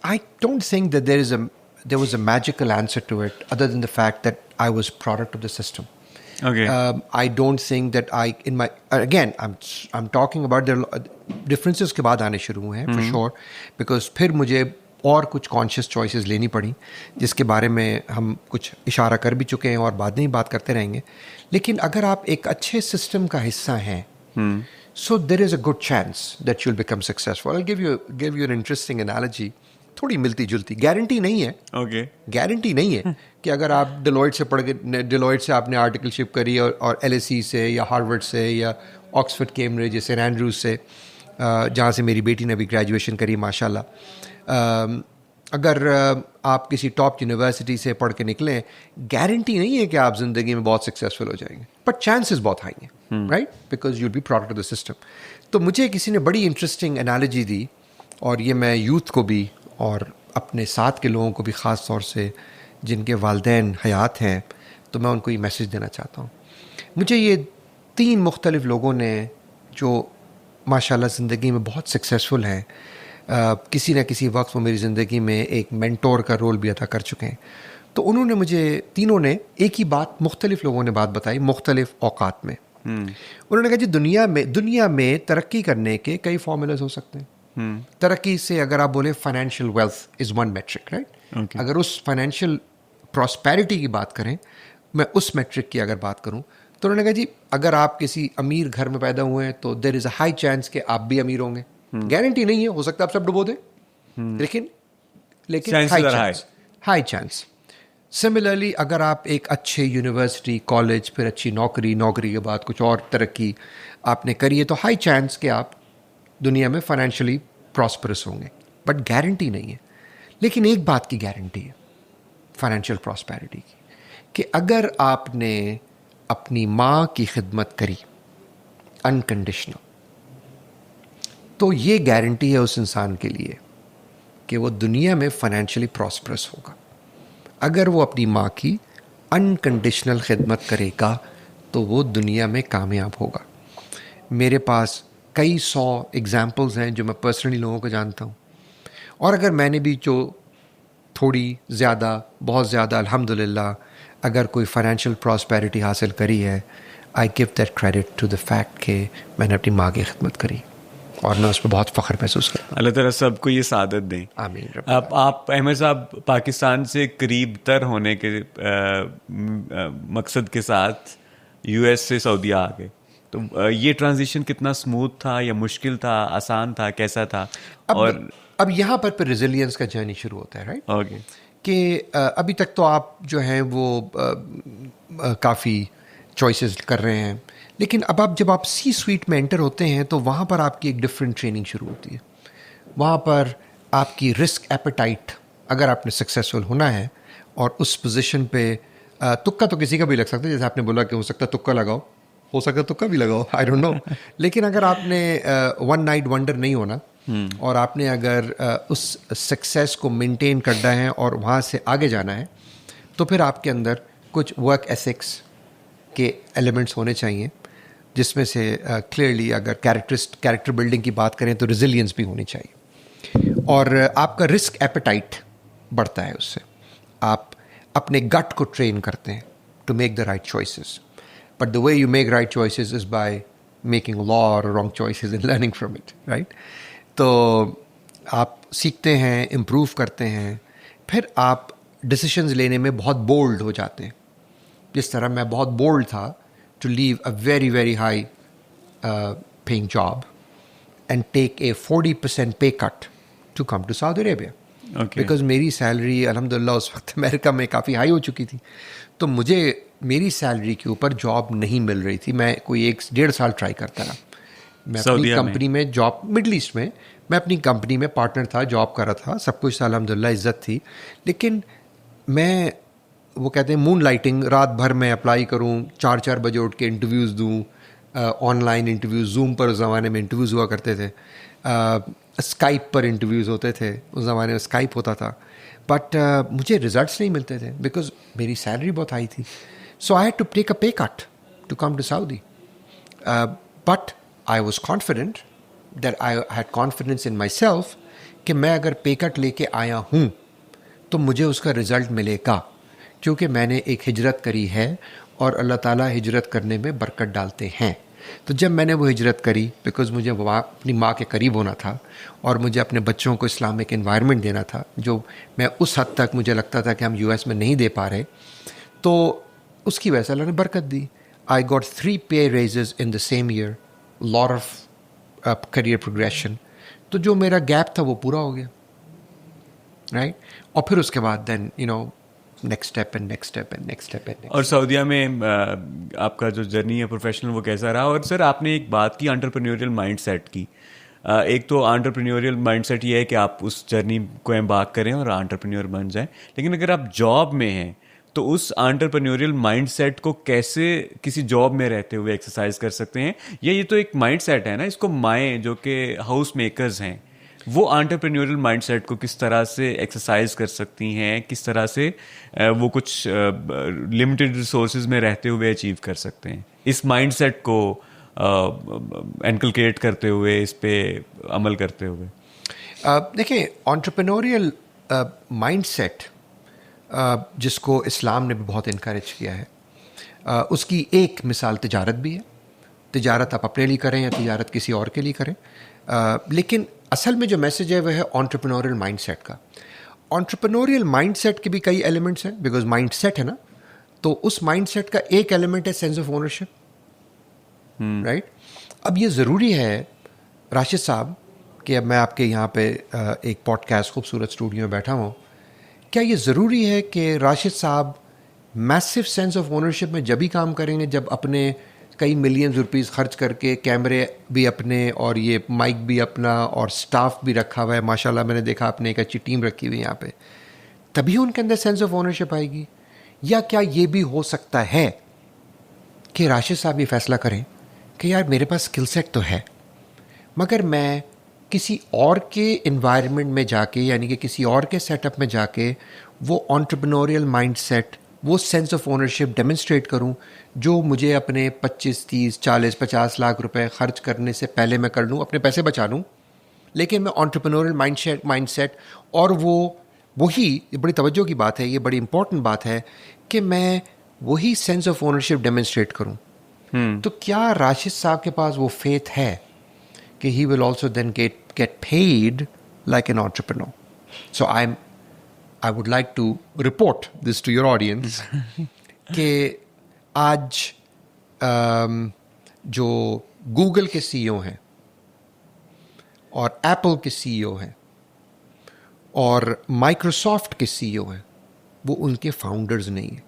I don't think that there was a magical answer to it other than the fact that I was product of the system. Okay. I don't think that I'm talking about the differences के बाद आने शुरू हुए हैं for sure, because फिर मुझे और कुछ कॉन्शियस चॉइसेस लेनी पड़ी जिसके बारे में हम कुछ इशारा कर भी चुके हैं और बाद में ही बात करते रहेंगे. लेकिन अगर आप एक अच्छे सिस्टम का हिस्सा हैं, so there is a good chance that you'll become successful. I'll give you an interesting analogy. थोड़ी मिलती जुलती, गारंटी नहीं है. Okay. गारंटी नहीं है कि अगर आप डिलॉयट से पढ़ के डिलॉयट से आपने आर्टिकलशिप करी और LSE से या हार्वर्ड से या ऑक्सफोर्ड कैम्ब्रिज सेंट एंड्रूज से, जहाँ से मेरी बेटी ने भी ग्रेजुएशन करी माशाल्लाह, अगर आप किसी टॉप यूनिवर्सिटी से पढ़ के निकलें, गारंटी नहीं है कि आप ज़िंदगी में बहुत सक्सेसफुल हो जाएंगे, बट चांसेस बहुत हाई हैं, right, because you'll be product of the system. तो मुझे किसी ने बड़ी इंटरेस्टिंग एनालॉजी दी, और ये मैं यूथ को भी और अपने साथ के लोगों को भी ख़ास तौर से जिनके वालिदैन हयात हैं, तो मैं उनको ये मैसेज देना चाहता हूँ. मुझे ये 3 मुख्तलिफ लोगों ने जो माशाल्लाह ज़िंदगी में बहुत सक्सेसफुल हैं, किसी न किसी वक्त वो मेरी ज़िंदगी में एक मेंटोर का रोल भी अदा कर चुके हैं. तो उन्होंने मुझे, तीनों ने एक ही बात, मुख्तलिफ लोगों ने बात बताई मुख्तलिफ औकात में. उन्होंने कहा जी दुनिया में तरक्की करने के कई फॉर्मूलाज हो सकते हैं. तरक्की से अगर आप बोले financial wealth is one metric, right. अगर उस फाइनेंशियल प्रॉस्पेरिटी की बात करें, मैं उस मेट्रिक की अगर बात करूं, तो उन्होंने कहा जी अगर आप किसी अमीर घर में पैदा हुए हैं तो there is a high chance कि आप भी अमीर होंगे. गारंटी नहीं है, हो सकता है आप सब डुबो दें, लेकिन हाई चांस. सिमिलरली अगर आप एक अच्छे यूनिवर्सिटी, कॉलेज, फिर अच्छी नौकरी के बाद कुछ और तरक्की आपने करी है, तो हाई चांस कि आप दुनिया में फाइनेंशियली प्रॉस्परस होंगे, बट गारंटी नहीं है. लेकिन एक बात की गारंटी है फाइनेंशियल प्रॉस्पेरिटी की, कि अगर आपने अपनी माँ की खिदमत करी अनकंडीशनल, तो ये गारंटी है उस इंसान के लिए कि वो दुनिया में फाइनेंशियली प्रॉस्परस होगा. अगर वो अपनी माँ की अनकंडीशनल खिदमत करेगा तो वो दुनिया में कामयाब होगा. मेरे पास कई 100 एग्जाम्पल्स हैं जो मैं पर्सनली लोगों को जानता हूँ, और अगर मैंने भी जो थोड़ी ज़्यादा, बहुत ज़्यादा अल्हम्दुलिल्लाह अगर कोई फाइनेंशियल प्रॉस्पेरिटी हासिल करी है, I give that credit to the fact कि मैंने अपनी माँ की खिदमत करी, और मैं उस पर बहुत फ़ख्र महसूस करता हूँ. अल्लाह ताला सबको ये सादत दें. आमीन. आप अहमद साहब पाकिस्तान से करीब तर होने के मकसद के साथ US से सऊदीया आ गए, तो ये ट्रांजिशन कितना स्मूथ था या मुश्किल था, आसान था, कैसा था? अब यहाँ पर रेजिलियंस का जर्नी शुरू होता है, राइट. ओके. कि अभी तक तो आप जो हैं वो काफ़ी चॉइसेस कर रहे हैं, लेकिन अब जब आप C-suite में एंटर होते हैं तो वहाँ पर आपकी एक डिफरेंट ट्रेनिंग शुरू होती है. वहाँ पर आपकी रिस्क एपेटाइट, अगर आपने सक्सेसफुल होना है और उस पोजीशन पे, तुक्का तो किसी का भी लग सकता है, जैसे आपने बोला कि हो सकता है तुक्का लगाओ, हो सकता है तुक्का भी लगाओ, आई डोंट नो. लेकिन अगर आपने वन नाइट वंडर नहीं होना, और आपने अगर उस सक्सेस को मेंटेन करना है और वहाँ से आगे जाना है, तो फिर आपके अंदर कुछ वर्क एथिक्स के एलिमेंट्स होने चाहिए, जिसमें से क्लियरली अगर कैरेक्टर बिल्डिंग की बात करें तो रेजिलियंस भी होनी चाहिए, और आपका रिस्क एपेटाइट बढ़ता है. उससे आप अपने गट को ट्रेन करते हैं to make the right choices, but the way you make right choices is by making law और wrong choices and learning from it, right. तो आप सीखते हैं, इम्प्रूव करते हैं, फिर आप डिसीजंस लेने में बहुत बोल्ड हो जाते हैं. जिस तरह मैं बहुत बोल्ड था to leave a very very high paying job and take a 40% pay cut to come to Saudi Arabia, because मेरी सैलरी अल्हम्दुलिल्लाह उस वक्त अमेरिका में काफ़ी हाई हो चुकी थी. तो मुझे मेरी सैलरी के ऊपर जॉब नहीं मिल रही थी. मैं कोई 1-1.5 साल ट्राई करता रहा. मैं अपनी कंपनी में जॉब, मिडल ईस्ट में मैं अपनी कंपनी में पार्टनर था, जॉब कर रहा था, सब कुछ अल्हम्दुलिल्लाह इज़्ज़त थी. लेकिन मैं, वो कहते हैं मून लाइटिंग, रात भर मैं अप्लाई करूं, 4-4 बजे उठ के इंटरव्यूज़ दूं, ऑनलाइन इंटरव्यूज़, जूम पर उस ज़माने में इंटरव्यूज़ हुआ करते थे, स्काइप पर इंटरव्यूज़ होते थे, उस ज़माने में स्काइप होता था, बट मुझे रिजल्ट्स नहीं मिलते थे बिकॉज मेरी सैलरी बहुत हाई थी. So I had to take a pay cut to come to Saudi, but I was confident that I had confidence in myself कि मैं अगर पे कट लेके आया हूँ तो मुझे उसका रिज़ल्ट मिलेगा, क्योंकि मैंने एक हिजरत करी है और अल्लाह ताला हिजरत करने में बरकत डालते हैं। तो जब मैंने वो हिजरत करी, बिकॉज़ मुझे अपनी माँ के करीब होना था और मुझे अपने बच्चों को इस्लामिक एनवायरनमेंट देना था, जो मैं उस हद तक मुझे लगता था कि हम यूएस में नहीं दे पा रहे, तो उसकी वजह से अल्लाह ने बरकत दी। आई गॉट 3 पे raises in the same year, lot of career progression. तो जो मेरा गैप था वो पूरा हो गया, राइट? और फिर उसके बाद then next step and next step and next step and. और सऊदीया में आपका जो जर्नी है प्रोफेशनल वो कैसा रहा? और सर आपने एक बात की एंटरप्रेन्योरियल माइंडसेट की। एक तो एंटरप्रेन्योरियल माइंडसेट ये है कि आप उस जर्नी को एम्बार्क करें और एंटरप्रेन्योर बन जाएं, लेकिन अगर आप जॉब में हैं तो उस एंटरप्रेन्योरियल माइंडसेट को कैसे किसी जॉब में रहते हुए एक्सरसाइज कर सकते हैं? ये तो एक माइंडसेट है ना, इसको माएँ जो कि हाउस मेकर्स हैं वो एंटरप्रेन्योरियल माइंडसेट को किस तरह से एक्सरसाइज कर सकती हैं, किस तरह से वो कुछ लिमिटेड रिसोर्सेज में रहते हुए अचीव कर सकते हैं, इस माइंडसेट को इनकलकेट करते हुए, इस पे अमल करते हुए? देखिए, एंटरप्रेन्योरियल माइंडसेट जिसको इस्लाम ने भी बहुत इनकरेज किया है, उसकी एक मिसाल तिजारत भी है। तिजारत आप अपने लिए करें या तिजारत किसी और के लिए करें, लेकिन असल में जो मैसेज है वह है एंटरप्रेन्योरियल माइंडसेट का। एंटरप्रेन्योरियल माइंडसेट के भी कई एलिमेंट्स हैं, बिकॉज माइंडसेट है ना, तो उस माइंडसेट का एक एलिमेंट है सेंस ऑफ ओनरशिप, राइट? अब ये ज़रूरी है राशिद साहब कि अब मैं आपके यहाँ पे एक पॉडकास्ट खूबसूरत स्टूडियो में बैठा हूँ, क्या ये ज़रूरी है कि राशिद साहब मैसिव सेंस ऑफ ओनरशिप में जब ही काम करेंगे जब अपने कई मिलियंस रुपीस खर्च करके कैमरे भी अपने और ये माइक भी अपना और स्टाफ भी रखा हुआ है, माशाल्लाह मैंने देखा आपने एक अच्छी टीम रखी हुई है यहाँ पे, तभी उनके अंदर सेंस ऑफ ओनरशिप आएगी? या क्या ये भी हो सकता है कि राशिद साहब ये फैसला करें कि यार मेरे पास स्किल सेट तो है, मगर मैं किसी और के इन्वायरमेंट में जाके, यानी कि किसी और के सेटअप में जाके वो एंटरप्रेन्योरियल माइंडसेट, वो सेंस ऑफ ओनरशिप डेमोन्स्ट्रेट करूं जो मुझे अपने 25, 30, 40, 50 लाख रुपए खर्च करने से पहले मैं कर लूं, अपने पैसे बचा लूं, लेकिन मैं एंटरप्रेन्योरियल माइंडसेट और वही बड़ी तवज्जो की बात है, ये बड़ी इंपॉर्टेंट बात है कि मैं वही सेंस ऑफ ओनरशिप डेमोन्स्ट्रेट करूं। तो क्या राशिद साहब के पास वो फेथ है कि he will also then get paid like an entrepreneur? So I would like to report this to your audience कि आज जो गूगल के सीईओ हैं और एप्पल के सीईओ हैं और माइक्रोसॉफ्ट के सीईओ हैं, वो उनके फाउंडर्स नहीं हैं,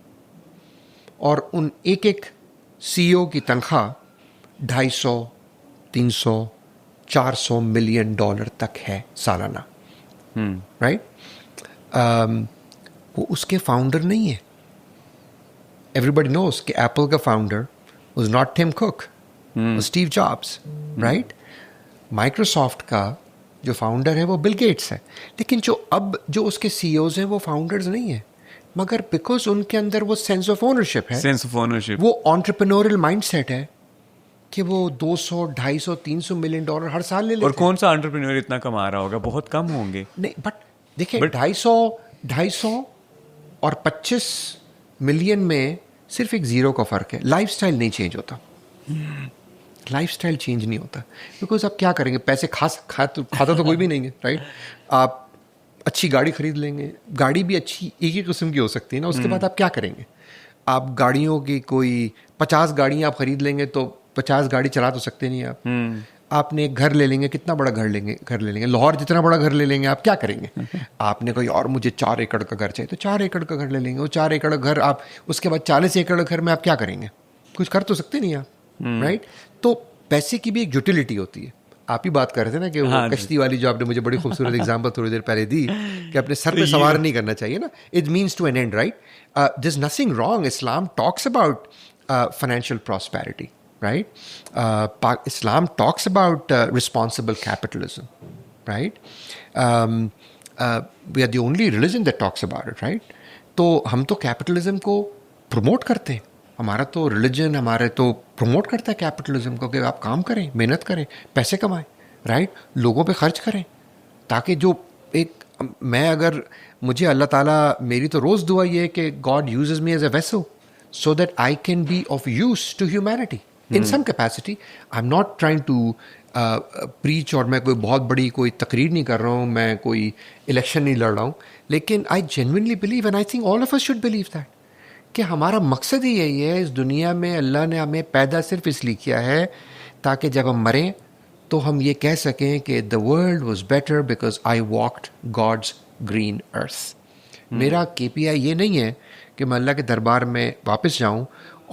और उन एक एक सीईओ की तनख्वाह 250, 300, 400 मिलियन डॉलर तक है सालाना, राइट? वो उसके फाउंडर नहीं है। एवरीबडी नोस कि एप्पल का founder was not Tim Cook, Steve Jobs, right? Microsoft का जो फाउंडर है वो बिल गेट्स है, लेकिन जो उसके सीईओज हैं वो फाउंडर्स नहीं है, मगर बिकॉज उनके अंदर वो सेंस ऑफ ओनरशिप है, सेंस ऑफ ओनरशिप, वो एंटरप्रेन्योरियल माइंडसेट है कि वो 200, 250, 300 मिलियन डॉलर हर साल ले लेते हैं। और कौन सा एंटरप्रेन्योर इतना कमा रहा होगा? बहुत कम होंगे। नहीं, बट देखिए 250 और 25 मिलियन में सिर्फ एक जीरो का फर्क है। लाइफस्टाइल नहीं चेंज होता, लाइफस्टाइल चेंज नहीं होता, बिकॉज आप क्या करेंगे? पैसे खाता तो कोई भी नहीं है, राइट? आप अच्छी गाड़ी खरीद लेंगे, गाड़ी भी अच्छी एक ही किस्म की हो सकती है ना, उसके बाद आप क्या करेंगे? आप गाड़ियों की कोई 50 गाड़ियाँ आप खरीद लेंगे तो 50 गाड़ी चला तो सकते नहीं आप। आपने एक घर ले लेंगे, कितना बड़ा घर ले लेंगे, लाहौर जितना बड़ा घर ले लेंगे, आप क्या करेंगे? आपने कोई और मुझे 4 एकड़ का घर चाहिए तो 4 एकड़ का घर ले लेंगे, वो 4 एकड़ घर आप उसके बाद 40 एकड़ घर में आप क्या करेंगे? कुछ कर तो सकते नहीं आप, राइट? तो पैसे की भी एक यूटिलिटी होती है। आप ही बात कर रहे थे ना कि वो कश्ती वाली जो आपने मुझे बड़ी खूबसूरत एग्जांपल थोड़ी देर पहले दी कि अपने सर पे सवार नहीं करना चाहिए ना, it means to an end, right? There is nothing wrong, Islam talks about financial prosperity, right? Islam talks about responsible capitalism, right? We are the only religion that talks about it, right? तो हम तो कैपिटलिज्म को प्रमोट करते हैं, हमारा तो रिलीजन हमारे तो प्रमोट करता है कैपिटलिज्म को कि आप काम करें, मेहनत करें, पैसे कमाएं, राइट, लोगों पे खर्च करें, ताकि जो एक मैं अगर मुझे अल्लाह ताला, मेरी तो रोज़ दुआ ये है कि God uses me as a vessel so that I can be of use to humanity in some capacity. I'm not trying to preach, और मैं कोई बहुत बड़ी कोई तकरीर नहीं कर रहा हूँ, मैं कोई इलेक्शन नहीं लड़ रहा हूँ, लेकिन I genuinely believe and I think all of us should believe that कि हमारा मकसद ही यही है इस दुनिया में। अल्लाह ने हमें पैदा सिर्फ इसलिए किया है ताकि जब हम मरें तो हम ये कह सकें कि the world was better because I walked God's green earth. मेरा KPI ये नहीं है कि मैं अल्लाह के दरबार में वापस जाऊं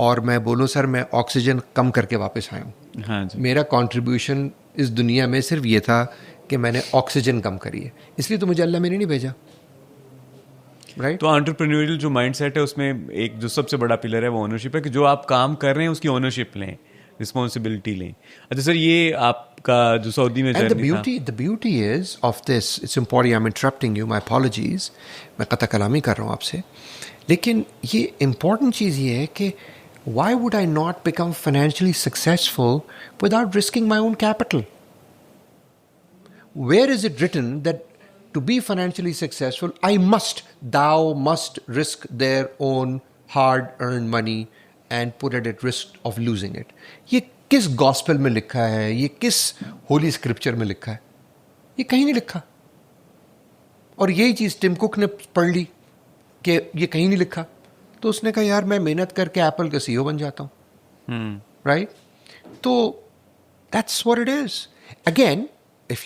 और मैं बोलूं सर मैं ऑक्सीजन कम करके वापस आया हूं। हाँ जी। मेरा कंट्रीब्यूशन इस दुनिया में सिर्फ ये था कि मैंने ऑक्सीजन कम करी है, इसलिए तो मुझे अल्लाह मैंने नहीं भेजा, राइट। तो एंटरप्रेन्योरियल जो माइंडसेट है उसमें एक जो सबसे बड़ा पिलर है वो ओनरशिप है, कि जो आप काम कर रहे हैं उसकी ओनरशिप लें, रिस्पॉन्सिबिलिटी लें। अच्छा सर, ये आपका जो सऊदी में And the beauty is of this, it's important, I'm interrupting you, my apologies, मैं कता कलामी कर रहा हूँ आपसे, लेकिन ये important चीज़ ये है कि why would I not become financially successful without risking my own capital? Where is it written that to be financially successful, thou must risk their own hard-earned money and put it at risk of losing it? ये किस गॉस्पेल में लिखा है, ये किस होली स्क्रिप्चर में लिखा है? ये कहीं नहीं लिखा। और यही चीज़ टिम कुक ने पढ़ ली कि ये कहीं नहीं लिखा, तो उसने कहा यार मैं मेहनत करके एप्पल का CEO बन जाता हूँ, राइट। तो that's what it is. Again, if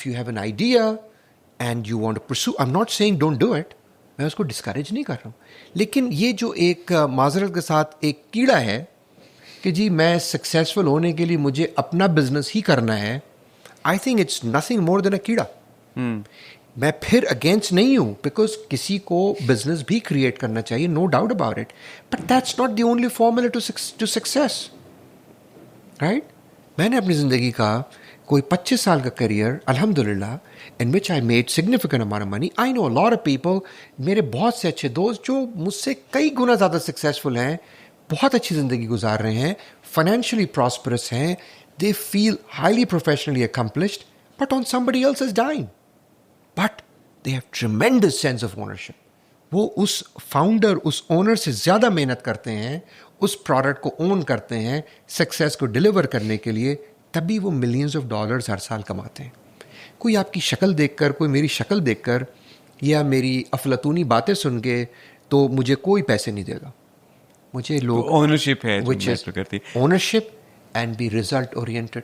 you have an idea and you want to pursue, I'm not saying don't do it, मैं उसको डिस्करेज नहीं कर रहा हूँ, लेकिन ये जो एक माजरत के साथ एक कीड़ा है कि जी मैं सक्सेसफुल होने के लिए मुझे अपना बिजनेस ही करना है, I think it's nothing more than a कीड़ा। मैं फिर अगेंस्ट नहीं हूँ, बिकॉज किसी को बिजनेस भी क्रिएट करना चाहिए, no doubt about it, but that's not the only formula to success, right. मैंने अपनी ज़िंदगी का कोई 25 साल का करियर अल्हम्दुलिल्लाह in which I made significant amount of money. I know a lot of people, मेरे बहुत से अच्छे दोस्त जो मुझसे कई गुना ज़्यादा सक्सेसफुल हैं, बहुत अच्छी ज़िंदगी गुजार रहे हैं, फाइनेंशियली प्रॉस्परस हैं, they feel highly professionally accomplished, but on somebody else is dying, but they have tremendous sense of ownership. वो उस फाउंडर, उस ओनर से ज़्यादा मेहनत करते हैं, उस प्रोडक्ट को ओन करते हैं सक्सेस को डिलीवर करने के लिए, तभी वो मिलियंस ऑफ डॉलर्स हर साल कमाते हैं। कोई आपकी शक्ल देखकर, कोई मेरी शक्ल देखकर या मेरी अफलातूनी बातें सुन के तो मुझे कोई पैसे नहीं देगा। मुझे लोग ओनरशिप है जो मैटर करती है, ownership and B result oriented,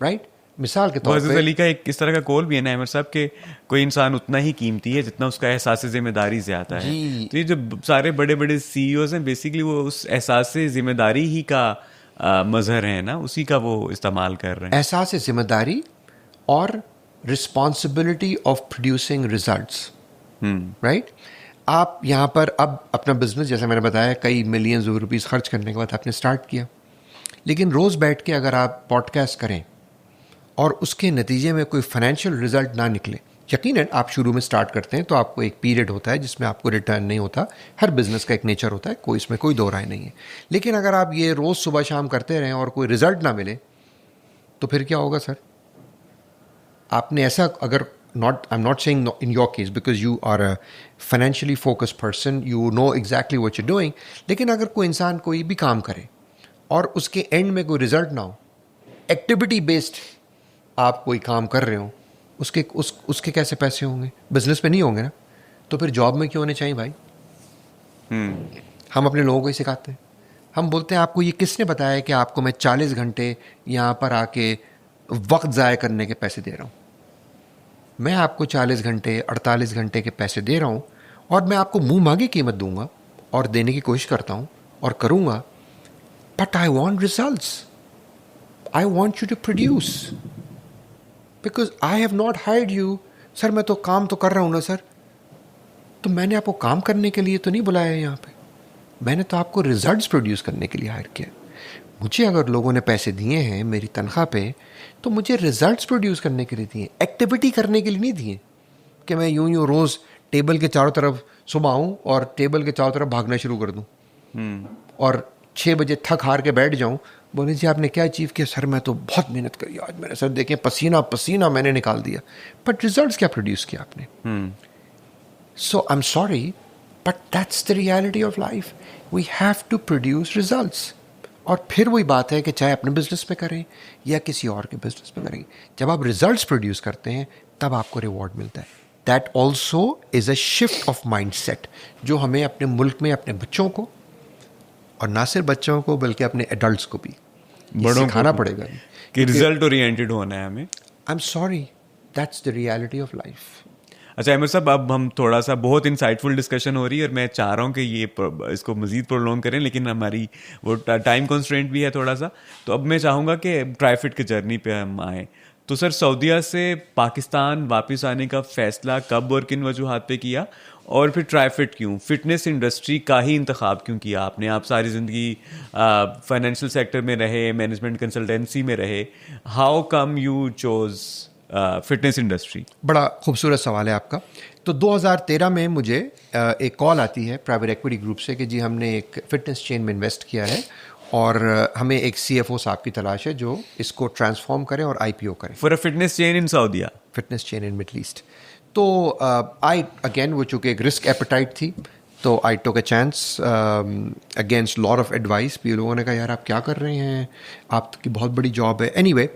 right. मिसाल के तौर पे अली का एक इस तरह का कॉल भी है ना अहमद साहब के, कोई इंसान उतना ही कीमती है जितना उसका एहसास जिम्मेदारी से आता है। तो ये जो सारे बड़े बड़े CEOs हैं, बेसिकली वो उस एहसास जिम्मेदारी ही का मजहर है ना, उसी का वो इस्तेमाल कर रहे हैं। एहसास जिम्मेदारी और responsibility of producing results, right. आप यहाँ पर अब अपना बिजनेस, जैसे मैंने बताया, कई मिलियंस ऑफ रुपीस खर्च करने के बाद आपने स्टार्ट किया, लेकिन रोज़ बैठ के अगर आप पॉडकास्ट करें और उसके नतीजे में कोई फाइनेंशियल रिजल्ट ना निकले, यकीनन आप शुरू में स्टार्ट करते हैं तो आपको एक पीरियड होता है जिसमें आपको रिटर्न नहीं होता, हर बिजनेस का एक नेचर होता है, कोई इसमें कोई दो राय नहीं है। लेकिन अगर आप ये रोज़ सुबह शाम करते रहें और कोई रिजल्ट ना मिले तो फिर क्या होगा सर? आपने ऐसा, अगर I am not saying in your case because you are a financially focused person, you know exactly what you doing, लेकिन अगर कोई इंसान कोई भी काम करे और उसके एंड में कोई रिजल्ट ना हो, एक्टिविटी बेस्ड आप कोई काम कर रहे हो, उसके कैसे पैसे होंगे? बिजनेस पे नहीं होंगे ना, तो फिर जॉब में क्यों होने चाहिए भाई? हम अपने लोगों को ही सिखाते हैं, हम बोलते हैं आपको ये किसने बताया कि आपको मैं 40 घंटे यहाँ पर आके वक्त ज़ाया करने के पैसे दे रहा हूँ? मैं आपको 40 घंटे 48 घंटे के पैसे दे रहा हूँ और मैं आपको मुंह मांगी कीमत दूंगा और देने की कोशिश करता हूँ और करूँगा, but I want results, I want you to produce, because I have not hired you. Sir मैं तो काम तो कर रहा हूँ ना सर, तो मैंने आपको काम करने के लिए तो नहीं बुलाया यहाँ पे, मैंने तो आपको रिजल्ट्स प्रोड्यूस करने के लिए हायर किया। मुझे अगर लोगों ने पैसे दिए हैं मेरी तनख्वाह पे, तो मुझे रिजल्ट्स प्रोड्यूस करने के लिए दिए, एक्टिविटी करने के लिए नहीं दिए कि मैं यूं रोज़ टेबल के चारों तरफ सुबह आऊँ और टेबल के चारों तरफ भागना शुरू कर दूँ। और 6 बजे थक हार के बैठ जाऊं, बोले जी आपने क्या अचीव किया? सर मैं तो बहुत मेहनत करी आज, मैंने सर देखें पसीना पसीना मैंने निकाल दिया, बट रिजल्ट्स क्या प्रोड्यूस किया आपने? So I am sorry, but that's the reality of life, we have to produce results. और फिर वही बात है कि चाहे अपने बिजनेस में करें या किसी और के बिजनेस में करें, जब आप रिजल्ट्स प्रोड्यूस करते हैं तब आपको रिवॉर्ड मिलता है। That also is a shift of mind set जो हमें अपने मुल्क में अपने बच्चों को, और ना सिर्फ बच्चों को बल्कि अपने एडल्ट्स को भी बड़ों सिखाना पड़ेगा कि रिजल्ट ओरिएंटेड होना है हमें। आई am sorry, that's the reality of life. अच्छा अहमद साहब, अब हम थोड़ा सा बहुत इंसाइटफुल डिस्कशन हो रही है और मैं चाह रहा हूँ कि ये इसको मजीद प्रोलॉन्ग करें, लेकिन हमारी वो टाइम कंस्ट्रेंट भी है थोड़ा सा। तो अब मैं चाहूँगा कि ट्राईफिट की जर्नी पे हम आएँ। तो सर, सऊदीया से पाकिस्तान वापस आने का फैसला कब और किन वजूहात पे किया, और फिर ट्राईफिट क्यों, फिटनेस इंडस्ट्री का ही इंतखाब क्यों किया आपने? आप सारी ज़िंदगी फाइनेंशियल सेक्टर में रहे, मैनेजमेंट कंसल्टेंसी में रहे, how come you chose fitness industry? बड़ा खूबसूरत सवाल है आपका। तो 2013 में मुझे एक कॉल आती है प्राइवेट इक्विटी ग्रुप से कि जी हमने एक फिटनेस चेन में इन्वेस्ट किया है और हमें एक CFO साहब की तलाश है जो इसको ट्रांसफॉर्म करें और IPO करें। For a fitness chain in Saudia? Fitness chain in Middle East. तो आई अगेन, वो चूँकि एक रिस्क एपेटाइट थी, तो I took a chance against lot of advice भी। लोगों ने कहा यार आप क्या कर रहे हैं, आपकी बहुत बड़ी जॉब है। एनीवे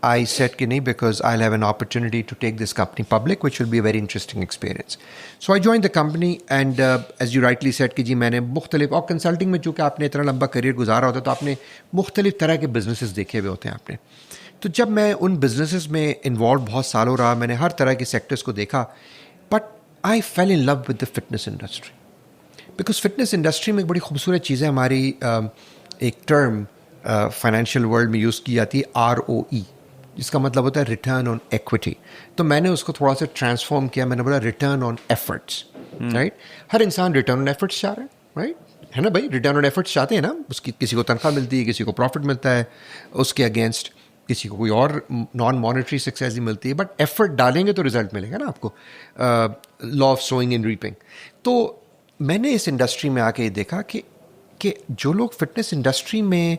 I said कि नहीं, because I'll have an opportunity to take this company public, which will be a very interesting experience. So I joined the company and as you rightly said कि जी मैंने मुख्तलिफ, और कंसल्टिंग में चूँकि आपने इतना लंबा करियर गुजारा होता है तो आपने मुख्तलिफ तरह के बिजनेसेस देखे हुए होते हैं आपने। तो जब मैं उन बिजनेसेस में इन्वॉल्व बहुत सालों रहा, मैंने हर तरह के सेक्टर्स को देखा, but I fail in love with the fitness industry. Because fitness industry में एक बड़ी खूबसूरत चीज़ है, हमारी एक टर्म फाइनेंशियल वर्ल्ड में यूज़ की जाती है ROE, जिसका मतलब होता है रिटर्न ऑन इक्विटी। तो मैंने उसको थोड़ा सा ट्रांसफॉर्म किया, मैंने बोला रिटर्न ऑन एफर्ट्स, राइट? हर इंसान रिटर्न ऑन एफर्ट्स चाह रहा है, राइट? है ना भाई, रिटर्न ऑन एफर्ट्स चाहते हैं ना। उसकी किसी को तनख्वाह मिलती है, किसी को प्रॉफिट मिलता है उसके अगेंस्ट, किसी को कोई और नॉन मॉनेटरी सक्सेस ही मिलती है, बट एफर्ट डालेंगे तो रिजल्ट मिलेगा ना आपको। Law of sowing and reaping. तो मैंने इस इंडस्ट्री में आके ये देखा कि जो लोग फिटनेस इंडस्ट्री में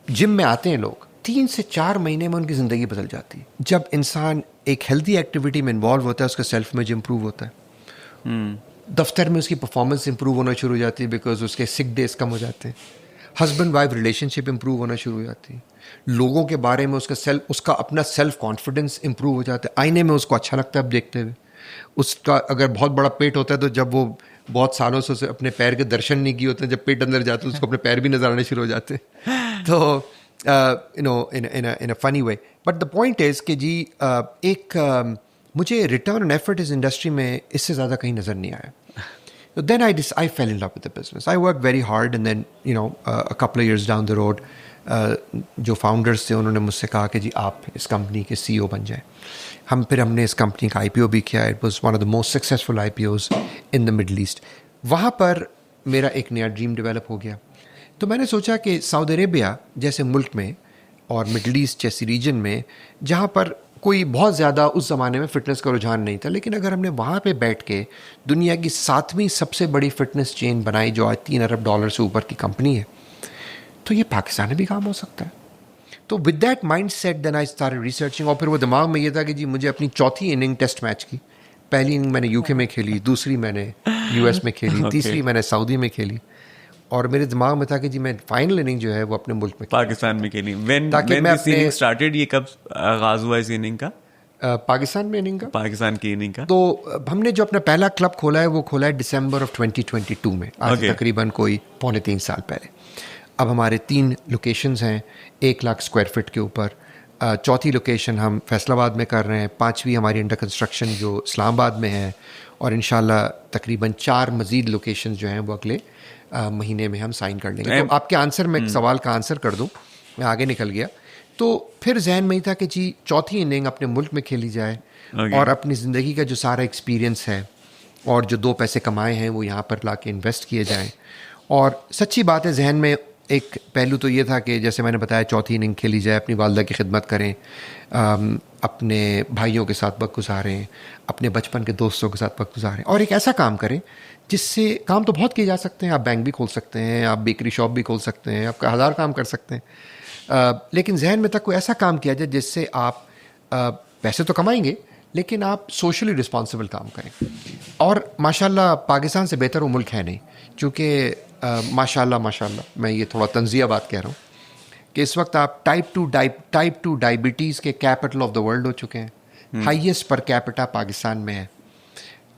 जिम में आते हैं, लोग 3 से 4 महीने में उनकी ज़िंदगी बदल जाती है। जब इंसान एक हेल्दी एक्टिविटी में इन्वॉल्व होता है, उसका सेल्फ इमेज इंप्रूव होता है। दफ्तर में उसकी परफॉर्मेंस इंप्रूव होना शुरू हो जाती है, बिकॉज उसके सिक डेज कम हो जाते हैं। हस्बैंड वाइफ रिलेशनशिप इंप्रूव होना शुरू हो जाती है। लोगों के बारे में उसका अपना सेल्फ कॉन्फिडेंस इंप्रूव हो जाता है। आईने में उसको अच्छा लगता है अब देखते हुए। उसका अगर बहुत बड़ा पेट होता है तो जब वो बहुत सालों से उसे अपने पैर के दर्शन नहीं किए होते हैं, जब पेट अंदर जाता है उसको अपने पैर भी नजर आने शुरू हो जाते हैं। तो in a funny way, but the point is कि जी मुझे रिटर्न ऑन एफर्ट इस इंडस्ट्री में इससे ज़्यादा कहीं नज़र नहीं आया। So then I fell in love with the business. I worked very hard and then a couple of years down the road जो फाउंडर्स थे उन्होंने मुझसे कहा कि जी आप इस कंपनी के CEO बन जाएं। हमने इस कंपनी का IPO भी किया। It was one of the most successful IPOs in the Middle east. वहाँ पर मेरा एक नया ड्रीम डेवलप हो गया। तो मैंने सोचा कि सऊदी अरेबिया जैसे मुल्क में और मिडल ईस्ट जैसी रीजन में, जहाँ पर कोई बहुत ज़्यादा उस ज़माने में फ़िटनेस का रुझान नहीं था, लेकिन अगर हमने वहाँ पे बैठ के दुनिया की 7वीं सबसे बड़ी फ़िटनेस चेन बनाई जो आज $3 अरब से ऊपर की कंपनी है, तो ये पाकिस्तान में भी काम हो सकता है। तो with that mindset then I started researching. और फिर वो दिमाग में ये था कि जी मुझे अपनी चौथी इनिंग टेस्ट मैच की, पहली इनिंग मैंने UK में खेली, दूसरी मैंने US में खेली, तीसरी मैंने सऊदी में खेली, और मेरे दिमाग में था कि जी मैं फाइनल इनिंग जो है वो अपने मुल्क में पाकिस्तान में खेली। When this inning started, ये कब आगाज हुआ इस इनिंग का? पाकिस्तान में इनिंग का, पाकिस्तान की इनिंग का। तो हमने जो अपना पहला क्लब खोला है वो खोला है दिसंबर ऑफ 2022 में, आज तकरीबन कोई 3.25 साल पहले। अब हमारे 3 लोकेशंस हैं 1 लाख स्क्वायर फीट के ऊपर। चौथी लोकेशन हम फैसलाबाद में कर रहे हैं, 5वीं हमारी अंडर कंस्ट्रक्शन जो इस्लामाबाद में है, और इंशाल्लाह तकरीबन 4 मज़ीद लोकेशंस जो हैं वो अगले महीने में हम साइन कर लेंगे। तो आपके आंसर में सवाल का आंसर कर दूं, मैं आगे निकल गया। तो फिर जहन में ही था कि जी चौथी इनिंग अपने मुल्क में खेली जाए और अपनी ज़िंदगी का जो सारा एक्सपीरियंस है और जो 2 पैसे कमाए हैं वो यहाँ पर ला के इन्वेस्ट किए जाएँ। और सच्ची बात है, जहन में एक पहलू तो ये था कि जैसे मैंने बताया चौथी इनिंग खेली जाए, अपनी वालदा की खिदमत करें, अपने भाइयों के साथ वक्त गुजारें, अपने बचपन के दोस्तों के साथ वक्त गुजारें, और एक ऐसा काम करें जिससे काम तो बहुत किए जा सकते हैं। आप बैंक भी खोल सकते हैं, आप बेकरी शॉप भी खोल सकते हैं, आपका 1000 काम कर सकते हैं, लेकिन जहन में तक कोई ऐसा काम किया जाए जिससे आप पैसे तो कमाएंगे लेकिन आप सोशली रिस्पॉन्सिबल काम करें। और माशाल्लाह पाकिस्तान से बेहतर वो मुल्क है नहीं, क्योंकि माशाल्लाह मैं ये थोड़ा तंजिया बात कह रहा हूँ कि इस वक्त आप टाइप टू डायबिटीज़ के कैपिटल ऑफ द वर्ल्ड हो चुके हैं। हाईएस्ट पर कैपिटा पाकिस्तान में है।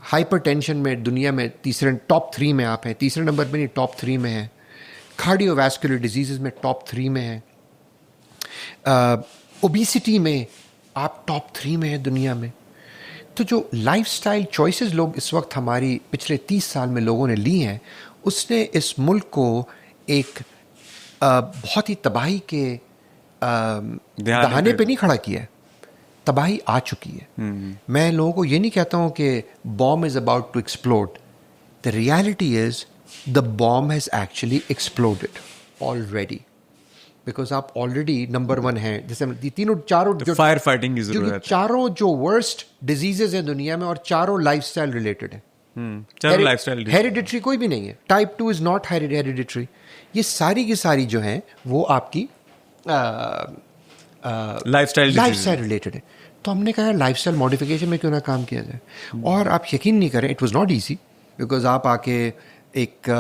हाइपरटेंशन में दुनिया में टॉप 3 में आप हैं, तीसरे नंबर पे नहीं टॉप 3 में है। कार्डियोवैस्कुलर डिजीज़ में टॉप 3 में है। ओबेसिटी में आप टॉप 3 में है दुनिया में। तो जो लाइफस्टाइल चॉइसेस लोग इस वक्त हमारी पिछले 30 साल में लोगों ने ली हैं, उसने इस मुल्क को एक बहुत ही तबाही के दहाने पे नहीं खड़ा किया है। तबाही आ चुकी है। मैं लोगों को ये नहीं कहता हूँ कि bomb is about to explode. The reality is the bomb has actually exploded already, because आप ऑलरेडी नंबर 1 हैं। जैसे तीनों चारों जो फायर फाइटिंग की जरूरत है। चारों जो वर्स्ट डिजीजेज हैं दुनिया में और चारों लाइफस्टाइल रिलेटेड है। लाइफस्टाइल हेरिडिटरी कोई भी नहीं है। Type 2 is not hereditary. ये सारी की सारी जो हैं वो आपकी लाइफस्टाइल रिलेटेड है। तो हमने कहा लाइफस्टाइल मॉडिफिकेशन में क्यों ना काम किया जाए। और आप यकीन नहीं करें, it was not easy, because आप आके एक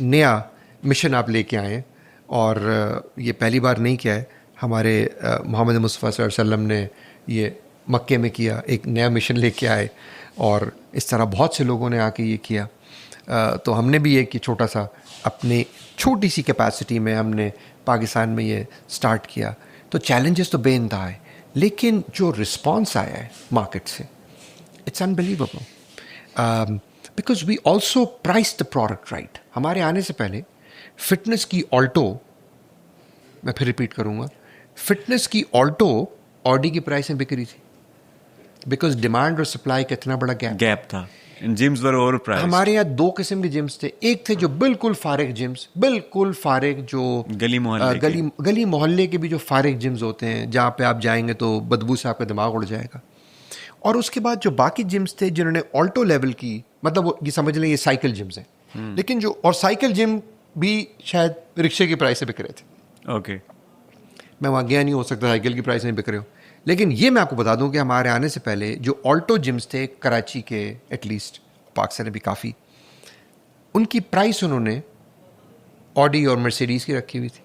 नया मिशन आप लेके आए और ये पहली बार नहीं किया है। हमारे मोहम्मद मुस्तफ़ा सल्लल्लाहु अलैहि वसल्लम ने ये मक्के में किया, एक नया मिशन लेके आए और इस तरह बहुत से लोगों ने आके ये किया। तो हमने भी एक छोटा सा अपनी छोटी सी कैपेसिटी में हमने पाकिस्तान में ये स्टार्ट किया। तो चैलेंजेस तो बेइंतहा है, लेकिन जो रिस्पॉन्स आया है मार्केट से, it's unbelievable, because we also price the product right. हमारे आने से पहले फिटनेस की ऑल्टो, मैं फिर रिपीट करूँगा, फिटनेस की ऑल्टो ऑडी की प्राइस में बिक रही थी, बिकॉज डिमांड और सप्लाई का इतना बड़ा गैप था। Gyms were overpriced. हमारे यहाँ 2 किस्म के जिम्स थे। एक थे जो बिल्कुल फारिग जिम्स, बिल्कुल फारिग, जो गली मोहल्ले के भी जो फारिग जिम्स होते हैं, जहाँ पे आप जाएंगे तो बदबू से आपका दिमाग उड़ जाएगा। और उसके बाद जो बाकी जिम्स थे जिन्होंने ऑल्टो लेवल की, मतलब ये समझ लें ये साइकिल जिम्स हैं, लेकिन जो और साइकिल जिम भी शायद रिक्शे की प्राइस से बिक रहे थे। ओके, मैं वहाँ गया नहीं, हो सकता साइकिल की प्राइस में बिक रहे हो। लेकिन ये मैं आपको बता दूं कि हमारे आने से पहले जो ऑल्टो जिम्स थे कराची के, एटलीस्ट पाकिस्तान में भी काफ़ी, उनकी प्राइस उन्होंने ऑडी और मर्सिडीज़ की रखी हुई थी।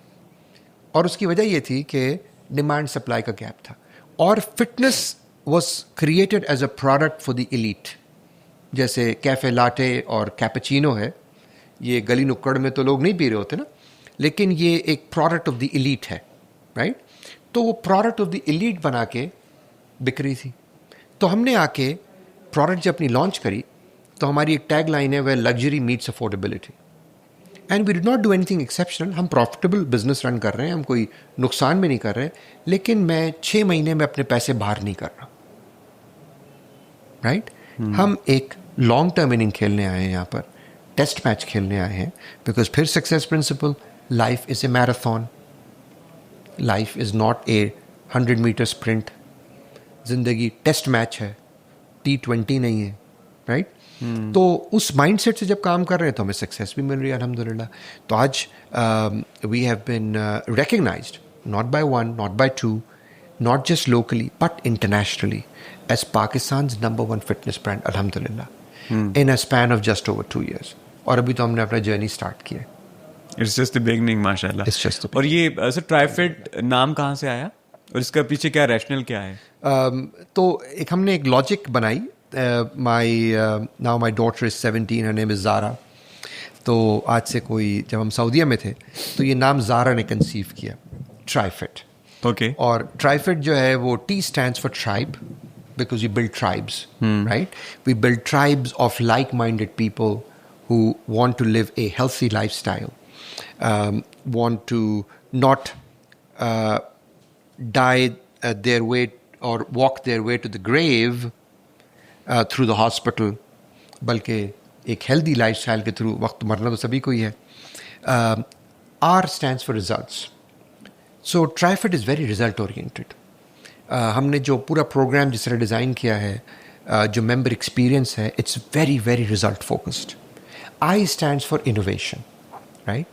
और उसकी वजह ये थी कि डिमांड सप्लाई का गैप था। और fitness was created as a product for the elite. जैसे कैफ़े लाटे और कैपेचिनो है, ये गली नुक्कड़ में तो लोग नहीं पी रहे होते ना, लेकिन ये एक प्रोडक्ट ऑफ द एलीट है, राइट? तो वो प्रोडक्ट ऑफ द एलीट बना के बिक रही थी। तो हमने आके प्रोडक्ट जब अपनी लॉन्च करी तो हमारी एक टैग लाइन है, वह luxury meets affordability, and we did not do anything exceptional. हम प्रॉफिटेबल बिजनेस रन कर रहे हैं, हम कोई नुकसान भी नहीं कर रहे, लेकिन मैं 6 महीने में अपने पैसे बाहर नहीं कर रहा, राइट? हम एक लॉन्ग टर्म इनिंग खेलने आए हैं, यहाँ पर टेस्ट मैच खेलने आए हैं, बिकॉज फिर success principle, life is a marathon, life is not a 100 metre sprint. ज़िंदगी टेस्ट मैच है, T20 नहीं है, राइट? तो उस माइंडसेट से जब काम कर रहे हैं तो हमें सक्सेस भी मिल रही है अल्हम्दुलिल्लाह। तो आज we have been recognised not by 1, not by 2, not just locally but internationally as Pakistan's number 1 fitness brand अल्हम्दुलिल्लाह in a span of just over 2 years। और अभी तो हमने अपना जर्नी स्टार्ट किया है। इट्स जस्ट द बिगिनिंग माशाल्लाह। It's just the और ये सर ट्राइफिट नाम कहाँ से आया और इसका पीछे क्या रैशनल क्या है? तो हमने एक लॉजिक बनाई। Now my daughter is 17, her name is Zara. तो आज से कोई, जब हम सऊदीया में थे तो ये नाम ज़ारा ने कंसीव किया, ट्राइफिट। ओके। और ट्राइफिट जो है वो T stands for tribe, because we build tribes, right? We build tribes of like-minded people who want to live a healthy lifestyle, want to not die their way or walk their way to the grave through the hospital, बल्कि एक healthy lifestyle के through, वक्त मरना तो सभी को ही है। R stands for results. So TriFit is very result oriented. हमने जो पूरा प्रोग्राम जिस तरह डिज़ाइन किया है, जो मेंबर एक्सपीरियंस है, it's very very result focused. I stands for innovation, right?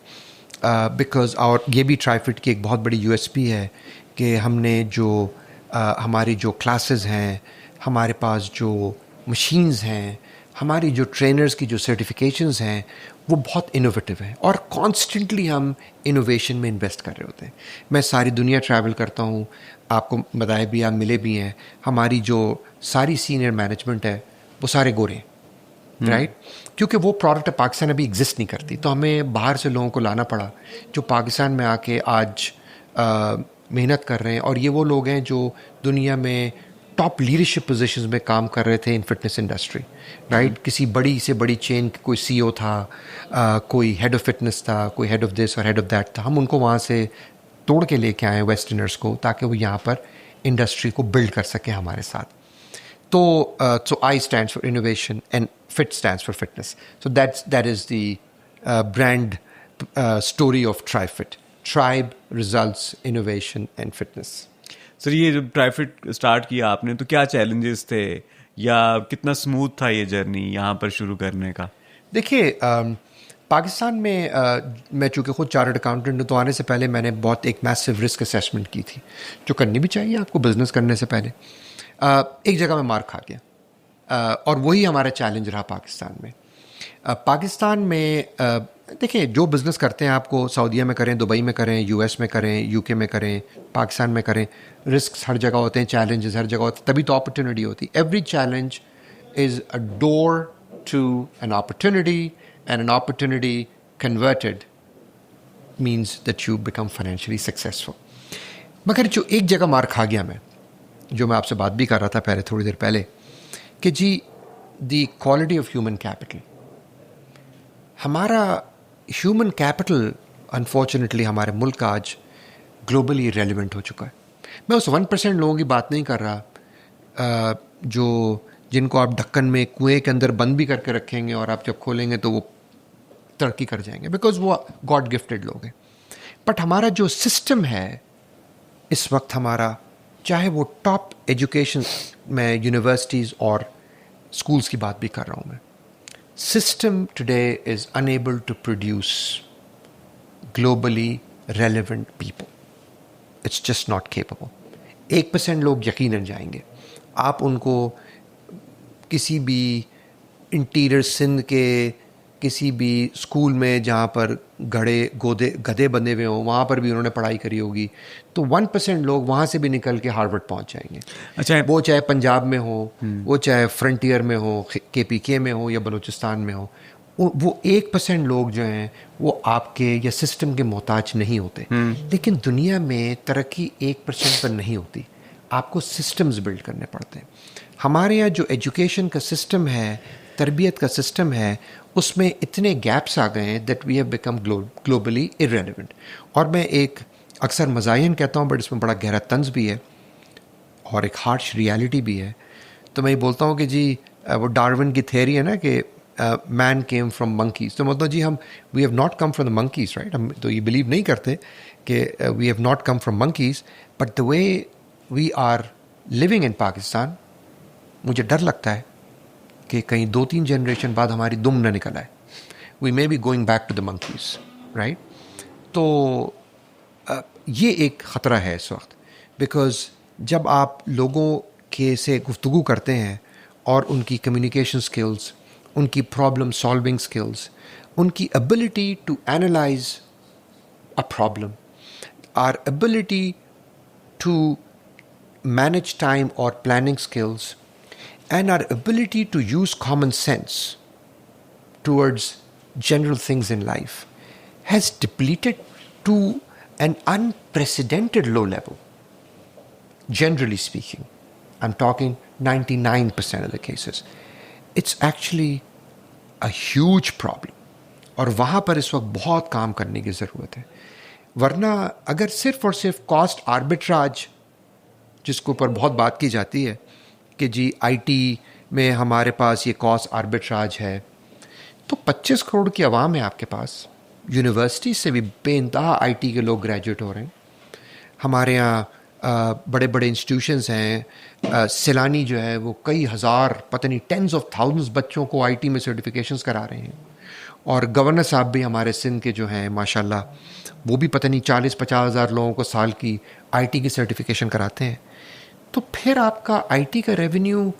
Because और ये भी ट्राइफिट की एक बहुत बड़ी यूएसपी है कि हमने जो हमारी जो क्लासेस हैं, हमारे पास जो मशीन्स हैं, हमारी जो ट्रेनर्स की जो सर्टिफिकेशंस हैं, वो बहुत इनोवेटिव हैं और कॉन्स्टेंटली हम इनोवेशन में इन्वेस्ट कर रहे होते हैं. मैं सारी दुनिया ट्रैवल करता हूँ, आपको बताया भी, आप मिले भी हैं. हमारी जो सारी सीनियर मैनेजमेंट है वो सारे गोरे हैं, राइट? क्योंकि वो प्रोडक्ट पाकिस्तान अभी एग्जिस्ट नहीं करती, तो हमें बाहर से लोगों को लाना पड़ा जो पाकिस्तान में आके आज मेहनत कर रहे हैं. और ये वो लोग हैं जो दुनिया में टॉप लीडरशिप पोजीशंस में काम कर रहे थे इन फिटनेस इंडस्ट्री, राइट? किसी बड़ी से बड़ी चेन कोई सीईओ था, कोई हेड ऑफ फिटनेस था, कोई हेड ऑफ दिस और हेड ऑफ दैट था. हम उनको वहाँ से तोड़ के लेके आए वेस्टर्नर्स को, ताकि वो यहाँ पर इंडस्ट्री को बिल्ड कर सकें हमारे साथ. So I stands for innovation and FIT stands for fitness. So that is the brand story of TriFit. Tribe, results, innovation and fitness. Sir ये जब ट्राइफिट स्टार्ट किया आपने तो क्या चैलेंजेस थे, या कितना स्मूथ था ये जर्नी यहाँ पर शुरू करने का? देखिए, पाकिस्तान में मैं चूँकि खुद चार्टर्ड अकाउंटेंट हूँ, तो आने से पहले मैंने बहुत एक मैसिव रिस्क असेसमेंट की थी, जो करनी भी चाहिए आपको बिजनेस करने से पहले. एक जगह में मार खा गया, और वही हमारा चैलेंज रहा पाकिस्तान में. पाकिस्तान में देखिए, जो बिज़नेस करते हैं, आपको सऊदीया में करें, दुबई में करें, यूएस में करें, यूके में करें, पाकिस्तान में करें, रिस्क हर जगह होते हैं, चैलेंजेस हर जगह होते हैं, तभी तो अपॉर्चुनिटी होती है. Every challenge is a door to an opportunity, and an opportunity converted means that you become financially successful. मगर जो एक जगह मार खा गया मैं, जो मैं आपसे बात भी कर रहा था पहले, थोड़ी देर पहले, कि जी the quality of human capital. हमारा ह्यूमन कैपिटल अनफॉर्चुनेटली हमारे मुल्क का आज ग्लोबली रेलिवेंट हो चुका है. मैं उस 1% लोगों की बात नहीं कर रहा जो जिनको आप ढक्कन में कुएं के अंदर बंद भी करके रखेंगे और आप जब खोलेंगे तो वो तरक्की कर जाएंगे, बिकॉज वो गॉड गिफ्टेड लोग हैं. बट हमारा जो सिस्टम है इस वक्त, हमारा चाहे वो टॉप एजुकेशन में यूनिवर्सिटीज़ और स्कूल्स की बात भी कर रहा हूँ मैं, system today is unable to produce globally relevant people. It's just not capable. 1% लोग यकीनन जाएंगे. आप उनको किसी भी इंटीरियर सिंध के किसी भी स्कूल में जहाँ पर गधे बंधे हुए हों, वहाँ पर भी उन्होंने पढ़ाई करी होगी, तो 1% लोग वहाँ से भी निकल के हार्वर्ड पहुँच जाएंगे. अच्छा, वो चाहे पंजाब में हो, वो चाहे फ्रंटियर में हो, KPK में हो, या बलूचिस्तान में हो. वो 1% लोग जो हैं वो आपके या सिस्टम के मोहताज नहीं होते. लेकिन दुनिया में तरक्की 1% पर नहीं होती, आपको सिस्टम्स बिल्ड करने पड़ते हैं. हमारे यहाँ जो एजुकेशन का सिस्टम है, तरबियत का सिस्टम है, उसमें इतने गैप्स आ गए हैं that we have become globally irrelevant. और मैं एक अक्सर मज़ाहिन कहता हूँ, बट इसमें बड़ा गहरा तंज भी है और एक हार्श रियलिटी भी है. तो मैं ये बोलता हूँ कि जी वो डार्विन की थ्योरी है ना कि मैन केम फ्रॉम मंकीज़. तो मतलब जी हम we have not come from the monkeys, right? हम तो ये बिलीव नहीं करते कि we have not come from monkeys, but the way we are living in Pakistan, मुझे डर लगता है कि कहीं 2-3 जनरेशन बाद हमारी दुम न निकल आए. We may be going back to the monkeys, right? तो ये एक ख़तरा है इस वक्त, बिकॉज़ जब आप लोगों के से गुफ्तगू करते हैं और उनकी कम्युनिकेशन स्किल्स, उनकी प्रॉब्लम सॉल्विंग स्किल्स, उनकी ability to analyse a problem, our ability to manage time और planning skills, and our ability to use common sense towards general things in life has depleted to an unprecedented low level. Generally speaking, I'm talking 99% of the cases. It's actually a huge problem. और वहाँ पर इस वक्त बहुत काम करने की ज़रूरत है. वरना अगर सिर्फ और सिर्फ कॉस्ट आर्बिट्राज, जिसके ऊपर बहुत बात की जाती है कि जी आईटी में हमारे पास ये कॉस्ट आर्बिट्राज है, तो 25 करोड़ की आवाम है आपके पास. यूनिवर्सिटी से भी बेइंतहा आईटी के लोग ग्रेजुएट हो रहे हैं. हमारे यहाँ बड़े बड़े इंस्टीट्यूशंस हैं. सैलानी जो है वो कई हज़ार, पता नहीं टेंस ऑफ थाउजेंड्स बच्चों को आईटी में सर्टिफिकेशंस करा रहे हैं. और गवर्नर साहब भी हमारे सिंध के जो हैं माशाल्लाह, वो भी पता नहीं 40-50 हज़ार लोगों को साल की आईटी की सर्टिफिकेशन कराते हैं। तो फिर आपका आईटी का रेवेन्यू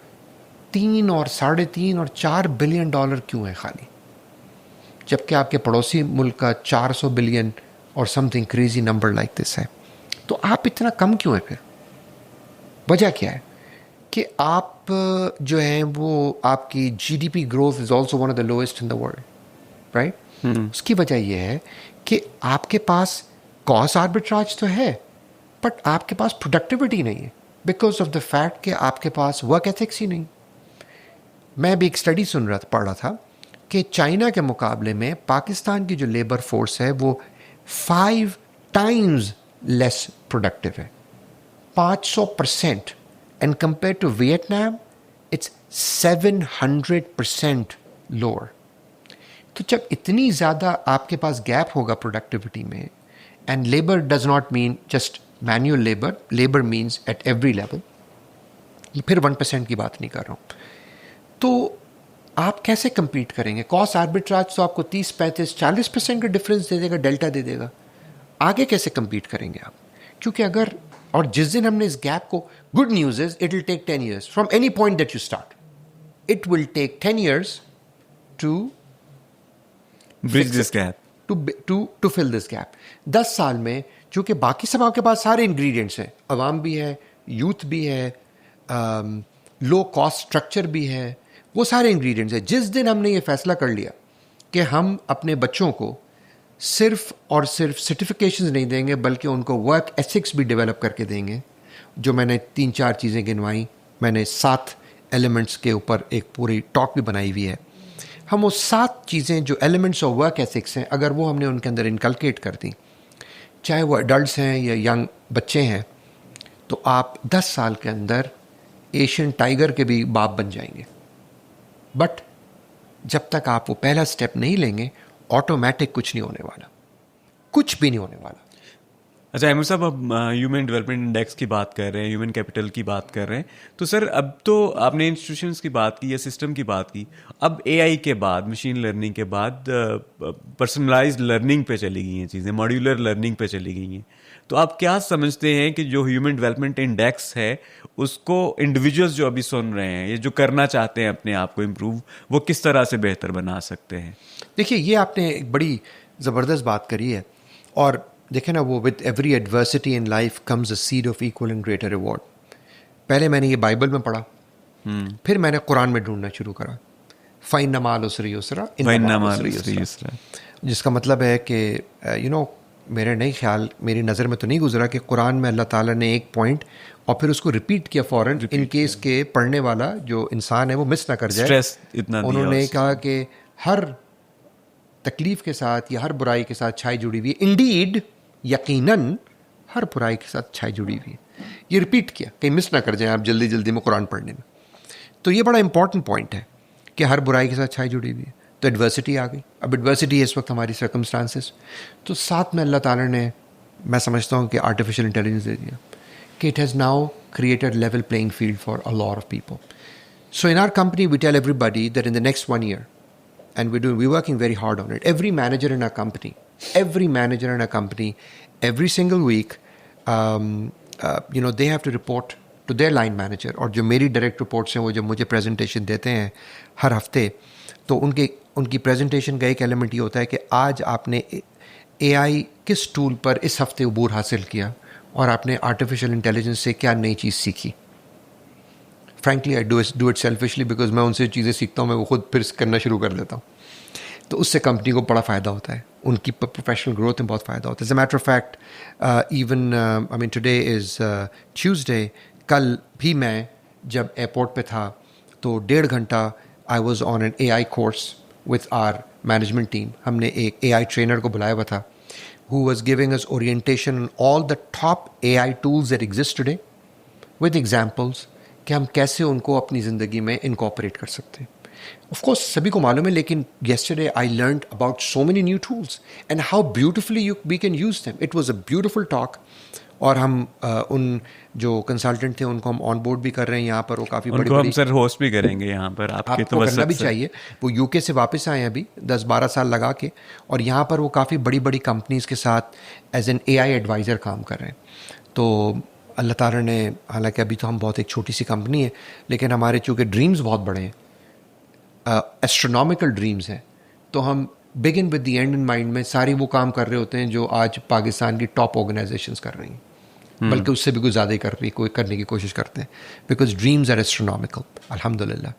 3 और 3.5 और 4 बिलियन डॉलर क्यों है खाली, जबकि आपके पड़ोसी मुल्क का 400 बिलियन और something crazy number like this है। तो आप इतना कम क्यों है फिर? वजह क्या है कि आप जो हैं वो आपकी GDP growth is also one of the lowest in the world, right? उसकी वजह यह है कि आपके पास कॉस्ट आर्बिट्राज तो है, बट आपके पास प्रोडक्टिविटी नहीं है, बिकॉज ऑफ द फैक्ट कि आपके पास वर्क एथिक्स ही नहीं। मैं भी एक स्टडी पढ़ रहा था कि चाइना के मुकाबले में पाकिस्तान की जो लेबर फोर्स है वो 5 टाइम्स लेस प्रोडक्टिव है, 500%, and compare to Vietnam it's 700% lower. तो जब इतनी ज़्यादा आपके पास गैप होगा प्रोडक्टिविटी में, and labour does not mean just manual labour, labour means at every level, फिर 1% की बात नहीं कर रहा हूँ, तो आप कैसे compete करेंगे? कॉस्ट आर्बिट्राज तो आपको 30, 35, 40% का डिफरेंस दे देगा, डेल्टा दे देगा। आगे कैसे compete करेंगे आप? क्योंकि अगर, और जिस दिन हमने इस गैप को, good news is it will take 10 years from any point that you start, it will take 10 years to bridge this gap, to fill this gap. 10 साल में, चूंकि बाकी सब आपके पास सारे इंग्रेडिएंट्स हैं, अवाम भी है, यूथ भी है, लो कॉस्ट स्ट्रक्चर भी है, वो सारे इंग्रेडिएंट्स हैं। जिस दिन हमने ये फैसला कर लिया कि हम अपने बच्चों को सिर्फ और सिर्फ सर्टिफिकेशंस नहीं देंगे, बल्कि उनको वर्क एथिक्स भी डेवलप करके देंगे, जो मैंने 3-4 चीज़ें गिनवाई, मैंने 7 एलिमेंट्स के ऊपर एक पूरी टॉक भी बनाई हुई है। हम वो 7 चीज़ें जो एलिमेंट्स ऑफ वर्क एथिक्स हैं, अगर वो हमने उनके अंदर इनकलकेट कर दी, चाहे वो एडल्ट्स हैं या यंग बच्चे हैं, तो आप 10 साल के अंदर एशियन टाइगर के भी बाप बन जाएंगे। बट जब तक आप वो पहला स्टेप नहीं लेंगे, ऑटोमेटिक कुछ नहीं होने वाला, कुछ भी नहीं होने वाला। अच्छा अहमद साहब, अब ह्यूमन डेवलपमेंट इंडेक्स की बात कर रहे हैं, ह्यूमन कैपिटल की बात कर रहे हैं, तो सर अब तो आपने इंस्टीट्यूशंस की बात की या सिस्टम की बात की, अब एआई के बाद, मशीन लर्निंग के बाद पर्सनलाइज्ड लर्निंग पे चली गई हैं चीज़ें, मॉड्यूलर लर्निंग पे चली गई हैं। तो आप क्या समझते हैं कि जो ह्यूमन डेवलपमेंट इंडेक्स है उसको इंडिविजुअल्स जो अभी सुन रहे हैं, ये जो करना चाहते हैं अपने आप को इम्प्रूव, वो किस तरह से बेहतर बना सकते हैं? देखिए, ये आपने एक बड़ी ज़बरदस्त बात करी है, और देखें ना, वो with every adversity in life comes a seed of equal and greater reward. पहले मैंने ये बाइबल में पढ़ा, फिर मैंने कुरान में ढूंढना शुरू करा, फ़इन्न मअल उसरि युसरा, जिसका मतलब है कि मेरे नहीं ख्याल, मेरी नज़र में तो नहीं गुजरा कि कुरान में अल्लाह ताला ने एक पॉइंट और फिर उसको रिपीट किया फ़ौरन, इन केस के पढ़ने वाला जो इंसान है वो मिस ना कर जाए। स्ट्रेस इतना उन्होंने कहा कि हर तकलीफ के साथ या हर बुराई के साथ छाई जुड़ी हुई है, इंडीड, यकीनन हर बुराई के साथ छाई जुड़ी हुई है। ये रिपीट किया, कहीं मिस ना कर जाए आप जल्दी जल्दी में कुरान पढ़ने में। तो ये बड़ा इंपॉर्टेंट पॉइंट है कि हर बुराई के साथ छाई जुड़ी हुई है। तो एडवर्सिटी आ गई, अब एडवर्सिटी है इस वक्त हमारी सर्कमस्टांसेस, तो साथ में अल्लाह ताला ने, मैं समझता हूँ कि आर्टिफिशियल इंटेलिजेंस दे दिया कि it has now created level playing field for a lot of people. So in our company we tell everybody that in the next 1 year, and we're working very hard on it. Every manager in our company, every single week, they have to report to their line manager. और जो मेरी डायरेक्ट रिपोर्ट्स हैं वो जब मुझे प्रेजेंटेशन देते हैं हर हफ्ते, तो उनकी प्रेजेंटेशन का एक एलिमेंट ये होता है कि आज आपने AI किस टूल पर इस हफ्ते अबूर हासिल किया और आपने आर्टिफिशियल इंटेलिजेंस से क्या नई चीज़ सीखी। Frankly I do it selfishly, because मैं उनसे चीज़ें सीखता हूँ, मैं वो खुद फिर करना शुरू कर देता हूँ, तो उससे कंपनी को बड़ा फ़ायदा होता है, उनकी प्रोफेशनल ग्रोथ में बहुत फ़ायदा होता है। As a matter of fact, even I mean today is Tuesday, कल भी मैं जब एयरपोर्ट पे था तो 1.5 घंटा I was on an AI course with our management team. हमने एक AI ट्रेनर को बुलाया हुआ था, who was giving us orientation on all the top AI tools that exist today with examples कि हम कैसे उनको अपनी ज़िंदगी में इनकॉर्पोरेट कर सकते हैं। ऑफ कोर्स सभी को मालूम है, लेकिन yesterday I learned about so many new tools and how beautifully we can use them. It was a beautiful talk. और हम उन जो कंसल्टेंट थे उनको हम ऑन बोर्ड भी कर रहे हैं यहाँ पर, वो काफ़ी उनको हम सर होस्ट भी करेंगे यहाँ पर आपके आपको करना भी चाहिए। वो यूके से वापस आए अभी 10-12 साल लगा के, और यहाँ पर वो काफ़ी बड़ी बड़ी कंपनीज के साथ एज एन एआई एडवाइज़र काम कर रहे हैं। तो अल्लाह ताला ने, हालांकि अभी तो हम बहुत एक छोटी सी कंपनी है, लेकिन हमारे चूँकि ड्रीम्स बहुत बड़े हैं, एस्ट्रोनॉमिकल ड्रीम्स हैं, तो हम begin with the and in mind में सारी वो काम कर रहे होते हैं जो आज पाकिस्तान की टॉप ऑर्गेनाइजेशंस कर रही हैं, बल्कि उससे भी कुछ ज़्यादा ही करने की कोशिश करते हैं, बिकॉज ड्रीम्स आर एस्ट्रोनॉमिकल अल्हम्दुलिल्लाह।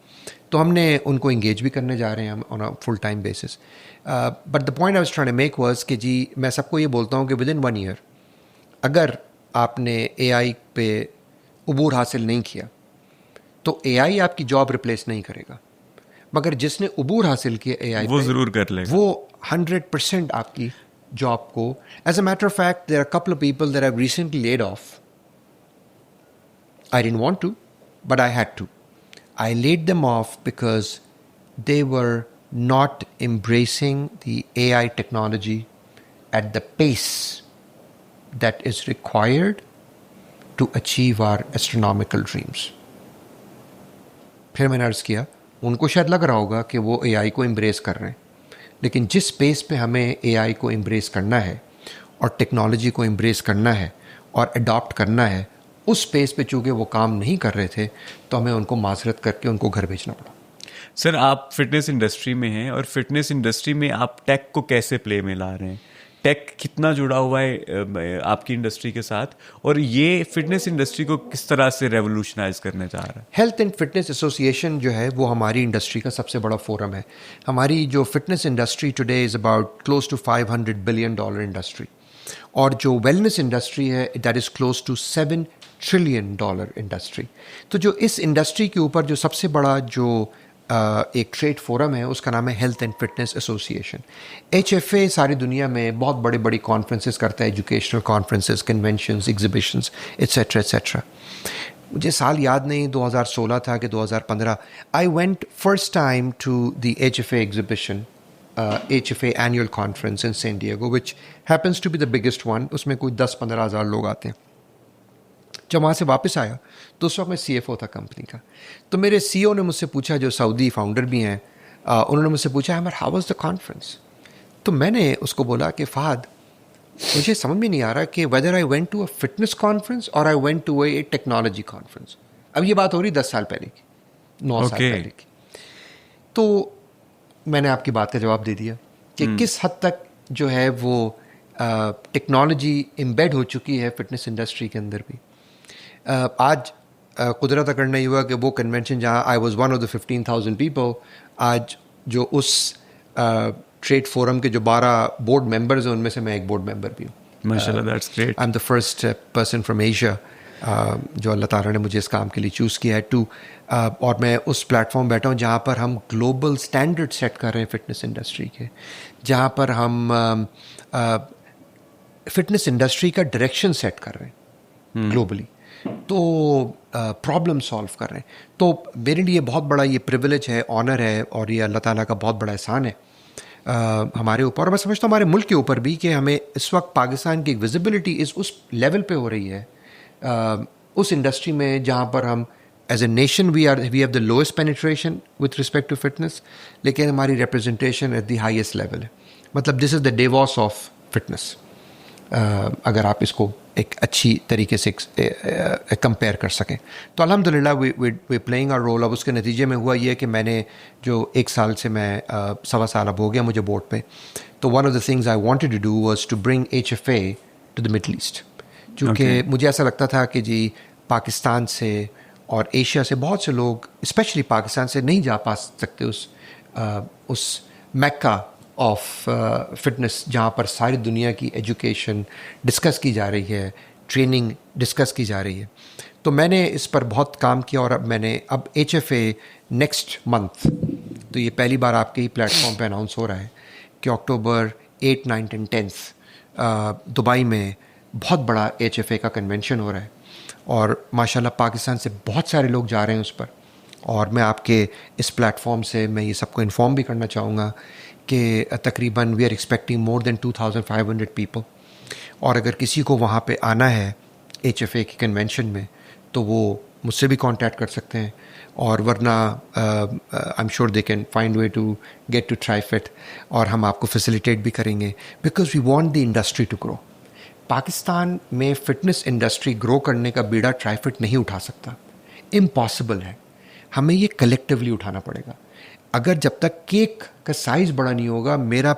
तो हमने उनको इंगेज भी करने जा रहे हैं हम on a full time basis. But the point I was trying to make was कि जी मैं सबको ये बोलता हूँ कि विद इन 1 ईयर अगर आपने एआई पे उबूर हासिल नहीं किया तो एआई आपकी जॉब रिप्लेस नहीं करेगा, मगर जिसने उबूर हासिल किया एआई वो ज़रूर कर लेगा, वो 100% आपकी जॉब को। As a matter of fact there are couple of people that have recently laid off. I didn't want to, but I had to. I laid them off because they were not embracing the AI technology at the pace that is required to achieve our astronomical dreams. फिर मैंने अर्ज़ किया, उनको शायद लग रहा होगा कि वो AI को embrace कर रहे हैं, लेकिन जिस पेस पे हमें AI को embrace करना है और टेक्नोलॉजी को embrace करना है और अडॉप्ट करना है, उस स्पेस पे चूँकि वो काम नहीं कर रहे थे तो हमें उनको माजरत करके उनको घर भेजना पड़ा। सर आप फिटनेस इंडस्ट्री में हैं और फिटनेस इंडस्ट्री में आप टेक को कैसे प्ले में ला रहे हैं? टेक कितना जुड़ा हुआ है आपकी इंडस्ट्री के साथ, और ये फिटनेस इंडस्ट्री को किस तरह से रेवोल्यूशनाइज करने जा रहा है? हेल्थ एंड फिटनेस एसोसिएशन जो है वो हमारी इंडस्ट्री का सबसे बड़ा फोरम है। हमारी जो fitness industry today is about close to $500 billion industry, और जो वेलनेस इंडस्ट्री है that is close to $7 trillion industry. तो जो इस इंडस्ट्री के ऊपर जो सबसे बड़ा जो एक ट्रेड फोरम है उसका नाम है health and fitness association. HFA सारी दुनिया में बहुत बड़ी बड़ी कॉन्फ्रेंसेस करता है, educational conferences, conventions, exhibitions etcetera etcetera. मुझे साल याद नहीं 2016 था कि 2015। I went first time to the HFA exhibition, HFA annual conference in San Diego, which happens to be the biggest one. उसमें कोई 10-15 हज़ार लोग आते हैं। जब वहाँ से वापस आया तो उस वक्त मैं CFO था कंपनी का। तो मेरे CEO ने मुझसे पूछा, जो सऊदी फाउंडर भी हैं, उन्होंने मुझसे पूछा, हाउ वाज द कॉन्फ्रेंस? तो मैंने उसको बोला कि फहद, मुझे समझ में नहीं आ रहा कि whether I went to a fitness conference और I went to a technology conference. अब ये बात हो रही 10 साल पहले की, 9 साल पहले की। तो मैंने आपकी बात का जवाब दे दिया कि किस हद तक जो है वो टेक्नोलॉजी एम्बेड हो चुकी है फिटनेस इंडस्ट्री के अंदर भी। आज कुदरत करना ही हुआ कि वो कन्वेंशन जहाँ I was one of the 15,000 people, आज जो उस ट्रेड फोरम के जो 12 बोर्ड मेंबर्स हैं उनमें से मैं एक बोर्ड मेंबर भी हूँ। माशाल्लाह, that's great. I am the first person from Asia जो अल्लाह ताला ने मुझे इस काम के लिए चूज़ किया है और मैं उस प्लेटफॉर्म बैठा हूँ जहाँ पर हम ग्लोबल स्टैंडर्ड सेट कर रहे हैं फिटनेस इंडस्ट्री के, जहाँ पर हम फिटनेस इंडस्ट्री का डायरेक्शन सेट कर रहे हैं ग्लोबली, तो प्रॉब्लम सॉल्व कर रहे हैं। तो मेरे लिए बहुत बड़ा ये प्रिविलेज है, ऑनर है, और ये अल्लाह ताला का बहुत बड़ा एहसान है हमारे ऊपर, और मैं समझता हूँ हमारे मुल्क के ऊपर भी, कि हमें इस वक्त पाकिस्तान की विजिबिलिटी इस उस लेवल पे हो रही है उस इंडस्ट्री में जहाँ पर हम as a nation we have the lowest penetration with respect to fitness, लेकिन हमारी representation at the highest level है। मतलब this is the Davos of fitness, अगर आप इसको एक अच्छी तरीके से कंपेयर कर सकें। तो अल्हम्दुलिल्लाह वी प्लेइंग आवर रोल। अब उसके नतीजे में हुआ ये कि मैंने जो 1 साल से मैं 1.25 साल अब हो गया मुझे बोर्ड पे, तो one of the things I wanted to do was to bring HFA to the Middle East, क्योंकि मुझे ऐसा लगता था कि जी पाकिस्तान से और एशिया से बहुत से लोग, स्पेशली पाकिस्तान से, नहीं जा पा सकते उस मैक्का ऑफ फिटनेस जहाँ पर सारी दुनिया की एजुकेशन डिस्कस की जा रही है, ट्रेनिंग डिस्कस की जा रही है। तो मैंने इस पर बहुत काम किया, और अब HFA नेक्स्ट मंथ, तो ये पहली बार आपके ही प्लेटफॉर्म पे अनाउंस हो रहा है कि अक्टूबर 8, 9 एंड 10 दुबई में बहुत बड़ा HFA का कन्वेंशन हो रहा है, और माशाल्लाह पाकिस्तान से बहुत सारे लोग जा रहे हैं उस पर, और मैं आपके इस प्लेटफॉर्म से मैं ये सबको इन्फॉर्म भी करना चाहूँगा कि तकरीबन we are expecting more than 2500 people, और अगर किसी को वहाँ पे आना है HFA की कन्वेंशन में तो वो मुझसे भी कांटेक्ट कर सकते हैं, और वरना I am sure they can find way to get to Trifit, और हम आपको फैसिलिटेट भी करेंगे because we want the industry to grow. Pakistan में फ़िटनेस इंडस्ट्री ग्रो करने का बीड़ा ट्राइफिट नहीं उठा सकता, इम्पॉसिबल है। हमें ये कलेक्टिवली उठाना पड़ेगा। अगर जब तक केक का साइज़ बड़ा नहीं होगा, मेरा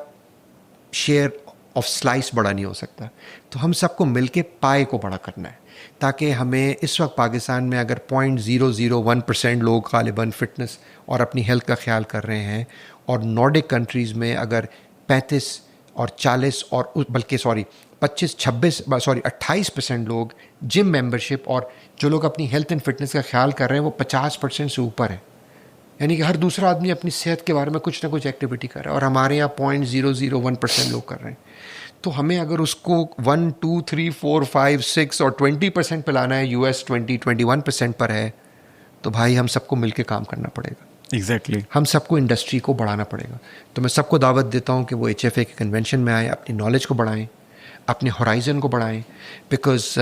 शेयर ऑफ स्लाइस बड़ा नहीं हो सकता। तो हम सबको मिलके पाए को बड़ा करना है, ताकि हमें इस वक्त पाकिस्तान में अगर 0.001% लोग गालिबन फिटनेस और अपनी हेल्थ का ख्याल कर रहे हैं, और नॉर्डिक कंट्रीज़ में अगर 35 और 40 और बल्कि 28% लोग जिम मेंबरशिप, और जो लोग अपनी हेल्थ एंड फिटनेस का ख्याल कर रहे हैं वो 50% से ऊपर है। यानी कि हर दूसरा आदमी अपनी सेहत के बारे में कुछ ना कुछ एक्टिविटी कर रहा है, और हमारे यहाँ 0.001% लोग कर रहे हैं। तो हमें अगर उसको 1, 2, 3, 4, 5, 6 और 20% पे लाना है, US 20-21% पर है, तो भाई हम सबको मिलकर काम करना पड़ेगा। एग्जैक्टली हम सबको इंडस्ट्री को बढ़ाना पड़ेगा। तो मैं सबको दावत देता हूँ कि वो HFA के कन्वेंशन में आए, अपनी नॉलेज को बढ़ाएं, अपने होराइज़न को बढ़ाएं, बिकॉज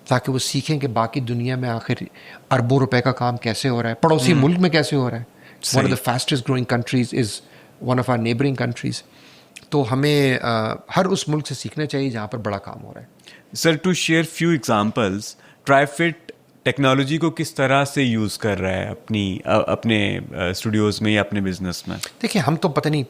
ताकि वो सीखें कि बाकी दुनिया में आखिर अरबों रुपए का काम कैसे हो रहा है, पड़ोसी मुल्क में कैसे हो रहा है। One of the fastest growing countries is one of our neighbouring countries. तो हमें हर उस मुल्क से सीखना चाहिए जहाँ पर बड़ा काम हो रहा है। Sir, to share few examples, Trifit technology को किस तरह से यूज़ कर रहा है अपने स्टूडियोज़ में या अपने बिजनेस में? देखिए, हम तो पता नहीं,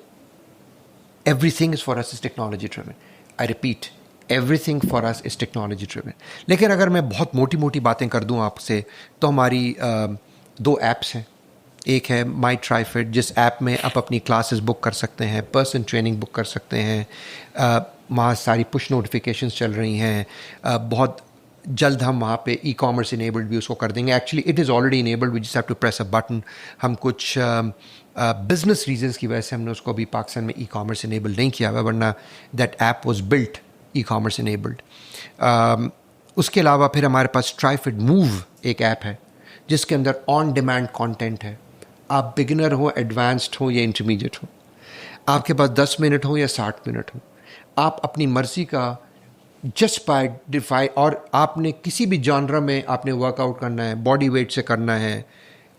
everything is for us is technology driven. I repeat, everything for us is technology driven. लेकिन अगर मैं बहुत मोटी मोटी बातें कर दूं आपसे, तो हमारी 2 ऐप्स हैं। एक है माई ट्राइफिट, जिस ऐप में आप अपनी क्लासेस बुक कर सकते हैं, पर्सन ट्रेनिंग बुक कर सकते हैं, वहाँ सारी पुश नोटिफिकेशंस चल रही हैं। बहुत जल्द हम वहाँ पे ई-कॉमर्स इनेबल्ड भी उसको कर देंगे। Actually it is already enabled, we just have to press a button. हम कुछ बिजनेस रीजंस की वजह से हमने उसको अभी पाकिस्तान में ई-कॉमर्स इनेबल नहीं किया हुआ, वरना that app was built e-commerce enabled. उसके अलावा फिर हमारे पास ट्राइफिट मूव एक ऐप है, जिसके अंदर ऑन डिमांड कंटेंट है। आप बिगिनर हो, एडवांस्ड हो या इंटरमीडिएट हो, आपके पास 10 मिनट हो या 60 मिनट हो, आप अपनी मर्जी का जस्ट बाय डिफाई, और आपने किसी भी जॉनरा में आपने वर्कआउट करना है, बॉडी वेट से करना है,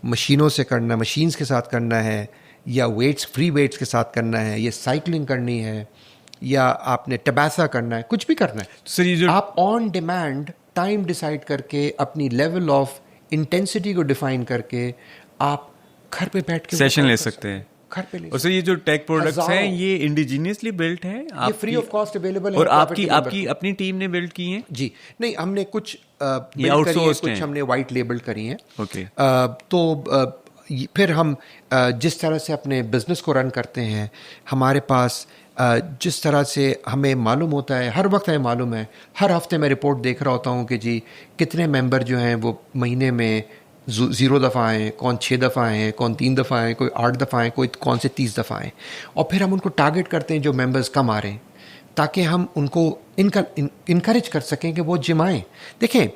मशीनों से करना है, मशीन्स के साथ करना है, या वेट्स फ्री वेट्स के साथ करना है, या साइकिलिंग करनी है, या आपने टबासा करना है, कुछ भी करना है। सर, ये जो आप ऑन डिमांड टाइम डिसाइड करके अपनी लेवल ऑफ इंटेंसिटी को डिफाइन करके आप घर पे बैठ के सेशन ले सकते हैं। घर पे ले। और सर, ये जो टेक प्रोडक्ट्स हैं ये इंडिजीनियसली बिल्ट हैं, ये फ्री ऑफ कॉस्ट अवेलेबल है, और आपकी अपनी टीम ने बिल्ड की हैं? जी नहीं, हमने कुछ आउटसोर्स्ड कुछ हमने वाइट लेबल करी हैं। ओके। तो फिर हम जिस तरह से अपने बिजनेस को रन करते हैं, हमारे पास जिस तरह से हमें मालूम होता है, हर वक्त हमें मालूम है, हर हफ्ते मैं रिपोर्ट देख रहा होता हूँ कि जी कितने मेंबर जो हैं वो महीने में 0 दफ़ा आएँ, कौन 6 दफ़ा आएँ, कौन 3 दफ़ा आएँ, कोई 8 दफ़ा आएँ, कोई कौन से 30 दफ़ा आएँ। और फिर हम उनको टारगेट करते हैं जो मेंबर्स कम आ रहे हैं, ताकि हम उनको इनकरेज कर सकें कि वो जिम आएँ। देखें,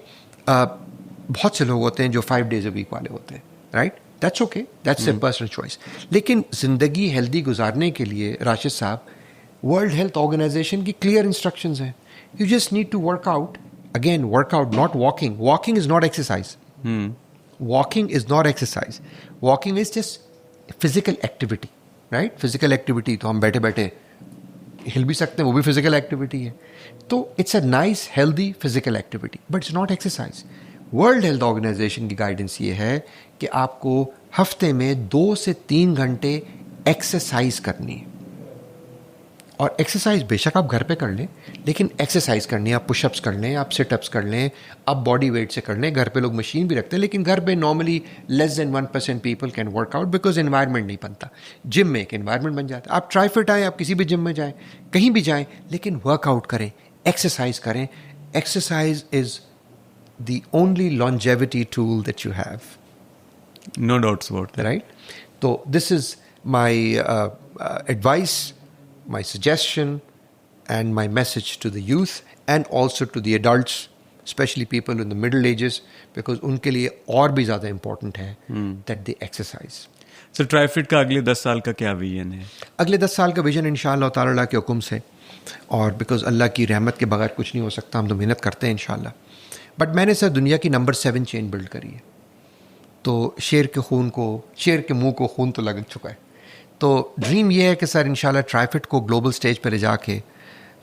बहुत से लोग होते हैं जो 5 डेज़ अ वीक वाले होते हैं, right? That's okay, that's a personal choice. लेकिन ज़िंदगी हेल्दी गुजारने के लिए राशिद साहब, वर्ल्ड हेल्थ ऑर्गेनाइजेशन की क्लियर इंस्ट्रक्शंस हैं। You just need to work out, again work out, not walking. Walking is not exercise. Walking is not exercise. Walking is just physical activity, right? Physical activity तो हम बैठे बैठे हिल भी सकते हैं, वो भी physical activity है। तो it's a nice, healthy physical activity, but it's not exercise. World Health Organization की गाइडेंस ये है कि आपको हफ्ते में 2 से 3 घंटे एक्सरसाइज करनी है। और एक्सरसाइज बेशक आप घर पे कर लें, लेकिन एक्सरसाइज करनी है, आप पुशअप्स कर लें, आप सिटअप्स कर लें, आप बॉडी वेट से कर लें। घर पे लोग मशीन भी रखते हैं, लेकिन घर पे normally less than 1% people can work out, because environment नहीं बनता। जिम में एक एनवायरनमेंट बन जाता है। आप ट्राइफिट आएँ, आप किसी भी जिम में जाएँ, कहीं भी जाएँ, लेकिन वर्कआउट करें, एक्सरसाइज करें। Exercise is the only longevity tool that you have. No doubts about that, right? तो this is my advice, my suggestion and my message to the youth and also to the adults especially people in the middle ages, because उनके लिए और भी ज़्यादा important है that they exercise. सर ट्राइफिट का अगले 10 साल का क्या विजन है? अगले 10 साल का विजन इंशाअल्लाह ताला के हुक्म से, और बिकॉज अल्लाह की रहमत के बगैर कुछ नहीं हो सकता, हम तो मेहनत करते हैं इंशाअल्लाह. बट मैंने सर दुनिया की नंबर 7 चेन बिल्ड करी है. तो शेर के मुंह को खून तो लग चुका है. तो ड्रीम ये है कि सर इंशाल्लाह ट्राइफिट को ग्लोबल स्टेज पर ले जाके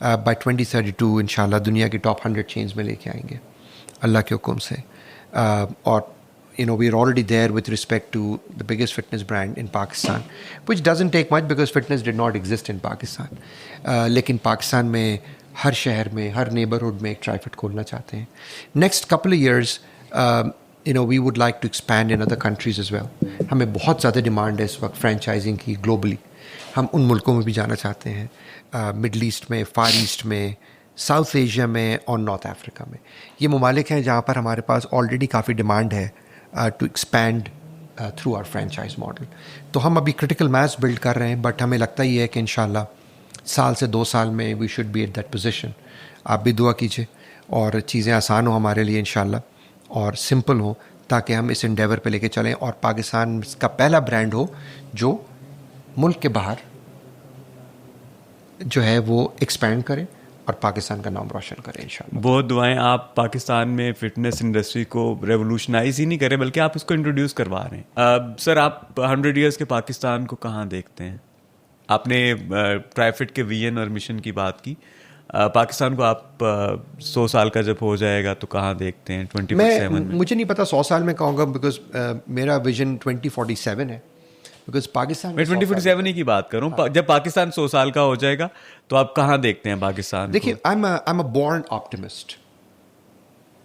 बाय 2032 इंशाल्लाह दुनिया की टॉप 100 चेन्स में लेके आएंगे अल्लाह के हुक्म से. और we are already there with respect to the biggest fitness brand in Pakistan, which doesn't take much because fitness did not exist in Pakistan. लेकिन पाकिस्तान में हर शहर में, हर neighborhood में एक ट्राइफिट खोलना चाहते हैं. Next couple of years, we would like to expand in other countries as well. हमें बहुत ज़्यादा डिमांड है इस वक्त फ्रेंचाइजिंग की ग्लोबली. हम उन मुल्कों में भी जाना चाहते हैं, मिडल ईस्ट में, फार ईस्ट में, साउथ एशिया में और नॉर्थ अफ्रीका में. ये ममालिक हैं जहाँ पर हमारे पास ऑलरेडी काफ़ी डिमांड है to expand through our franchise model. तो हम अभी क्रिटिकल मास बिल्ड कर रहे हैं, बट हमें लगता ही है कि इंशाल्लाह साल से 2 साल में we should be at that position. आप भी दुआ कीजिए और चीज़ें आसान हो हमारे लिए इंशाल्लाह, और सिंपल हो, ताकि हम इस एंडेवर पे लेके चलें और पाकिस्तान का पहला ब्रांड हो जो मुल्क के बाहर जो है वो एक्सपैंड करे और पाकिस्तान का नाम रोशन करें इंशाल्लाह. बहुत दुआएं. आप पाकिस्तान में फिटनेस इंडस्ट्री को रेवोल्यूशनाइज ही नहीं करें बल्कि आप उसको इंट्रोड्यूस करवा रहे हैं. सर आप 100 ईयर्स के पाकिस्तान को कहाँ देखते हैं? आपने ट्राइफिट के विजन और मिशन की बात की. पाकिस्तान को आप 100 साल का जब हो जाएगा तो कहाँ देखते हैं? 2047 में? मुझे नहीं पता 100 साल में कहूँगा, बिकॉज मेरा विजन 2047 है. बिकॉज पाकिस्तान मैं 2047 ही की बात करूँ. जब पाकिस्तान 100 साल का हो जाएगा तो आप कहाँ देखते हैं पाकिस्तान? देखिए, I am a born optimist.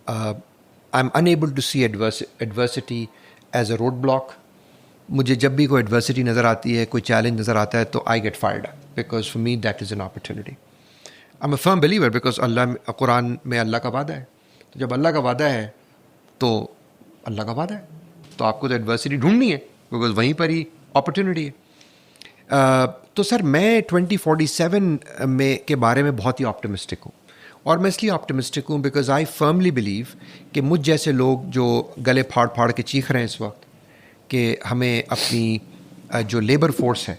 I am unable to see adversity as a road block. मुझे जब भी कोई एडवर्सिटी नज़र आती है, कोई चैलेंज नज़र आता है, तो I get fired up, because for me that is an opportunity. I am a firm believer, because Quran में अल्लाह का वादा है. तो जब अल्लाह का वादा है तो अल्लाह का वादा है, तो आपको तो एडवर्सिटी ढूंढनी है, बिकॉज वहीं पर ही अपॉर्चुनिटी है. तो सर मैं 2047 में के बारे में बहुत ही ऑप्टिमिस्टिक हूँ. और मैं इसलिए ऑप्टिमिस्टिक हूँ बिकॉज आई फर्मली बिलीव कि मुझ जैसे लोग जो गले फाड़ फाड़ के चीख रहे हैं इस वक्त कि हमें अपनी जो लेबर फोर्स है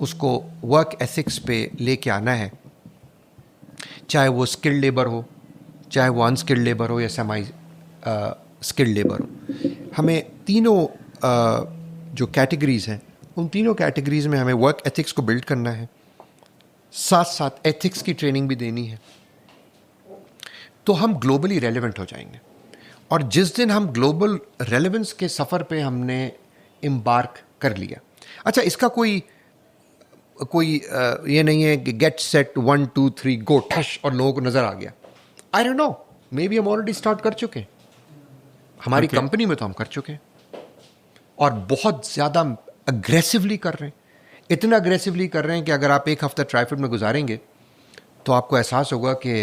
उसको वर्क एथिक्स पे लेके आना है, चाहे वो स्किल्ड लेबर हो, चाहे वो अनस्किल्ड लेबर हो या सेमी स्किल्ड लेबर हो. हमें तीनों जो कैटेगरीज़ हैं उन तीनों कैटेगरीज़ में हमें वर्क एथिक्स को बिल्ड करना है, साथ साथ एथिक्स की ट्रेनिंग भी देनी है. तो हम ग्लोबली रेलेवेंट हो जाएंगे. और जिस दिन हम ग्लोबल रेलेवेंस के सफ़र पे हमने एम्बार्क कर लिया, अच्छा इसका कोई ये नहीं है कि गेट सेट 1 2 3 गो ठश और लोगों को नज़र आ गया. I don't know, may be हम ऑलरेडी स्टार्ट कर चुके हैं. हमारी कंपनी में तो हम कर चुके हैं और बहुत ज़्यादा अग्रेसिवली कर रहे हैं. इतना अग्रेसिवली कर रहे हैं कि अगर आप एक हफ्ता ट्राइफिट में गुजारेंगे तो आपको एहसास होगा कि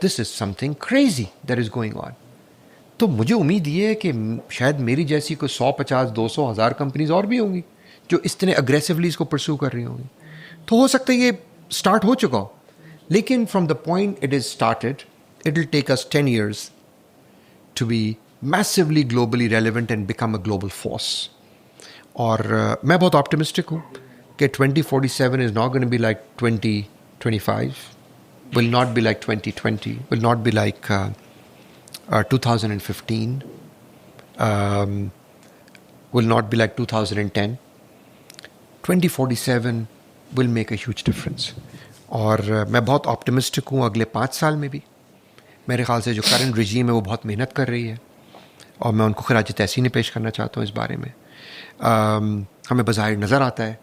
this is something crazy that is going on. तो मुझे उम्मीद ये है कि शायद मेरी जैसी कोई 100 50 200 1000 कंपनीज और भी होंगी जो इस तरह अग्रेसिवली इसको परस्यू कर रही होंगी. तो हो सकता है ये स्टार्ट हो चुका हो, लेकिन from the point it is started it will take us 10 years to be massively globally relevant and become a global force. और मैं बहुत ऑप्टिमिस्टिक हूँ कि 2047 is not going to be like 2025, will not be like 2020, will not be like 2015, will not be like 2010. 2047 will make a huge difference. और मैं बहुत ऑप्टिमिस्टिक हूँ अगले 5 साल में भी. मेरे ख्याल से जो करंट रिजीम है वो बहुत मेहनत कर रही है और मैं उनको खराज तहसीन पेश करना चाहता हूँ इस बारे में. हमें बज़ाहिर नज़र आता है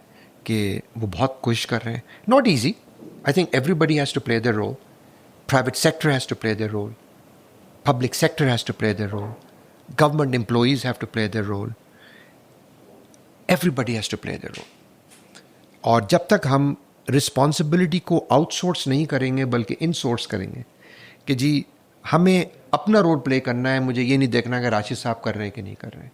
कि वो बहुत कोशिश कर रहे हैं. Not easy. I think everybody has to play their role. Private sector has to play their role. Public sector has to play their role. Government employees have to play their role. Everybody has to play their role. और जब तक हम रिस्पॉन्सिबिलिटी को आउटसोर्स नहीं करेंगे बल्कि इनसोर्स करेंगे कि जी हमें अपना रोल प्ले करना है, मुझे ये नहीं देखना कि राशिद साहब कर रहे हैं कि नहीं कर रहे हैं,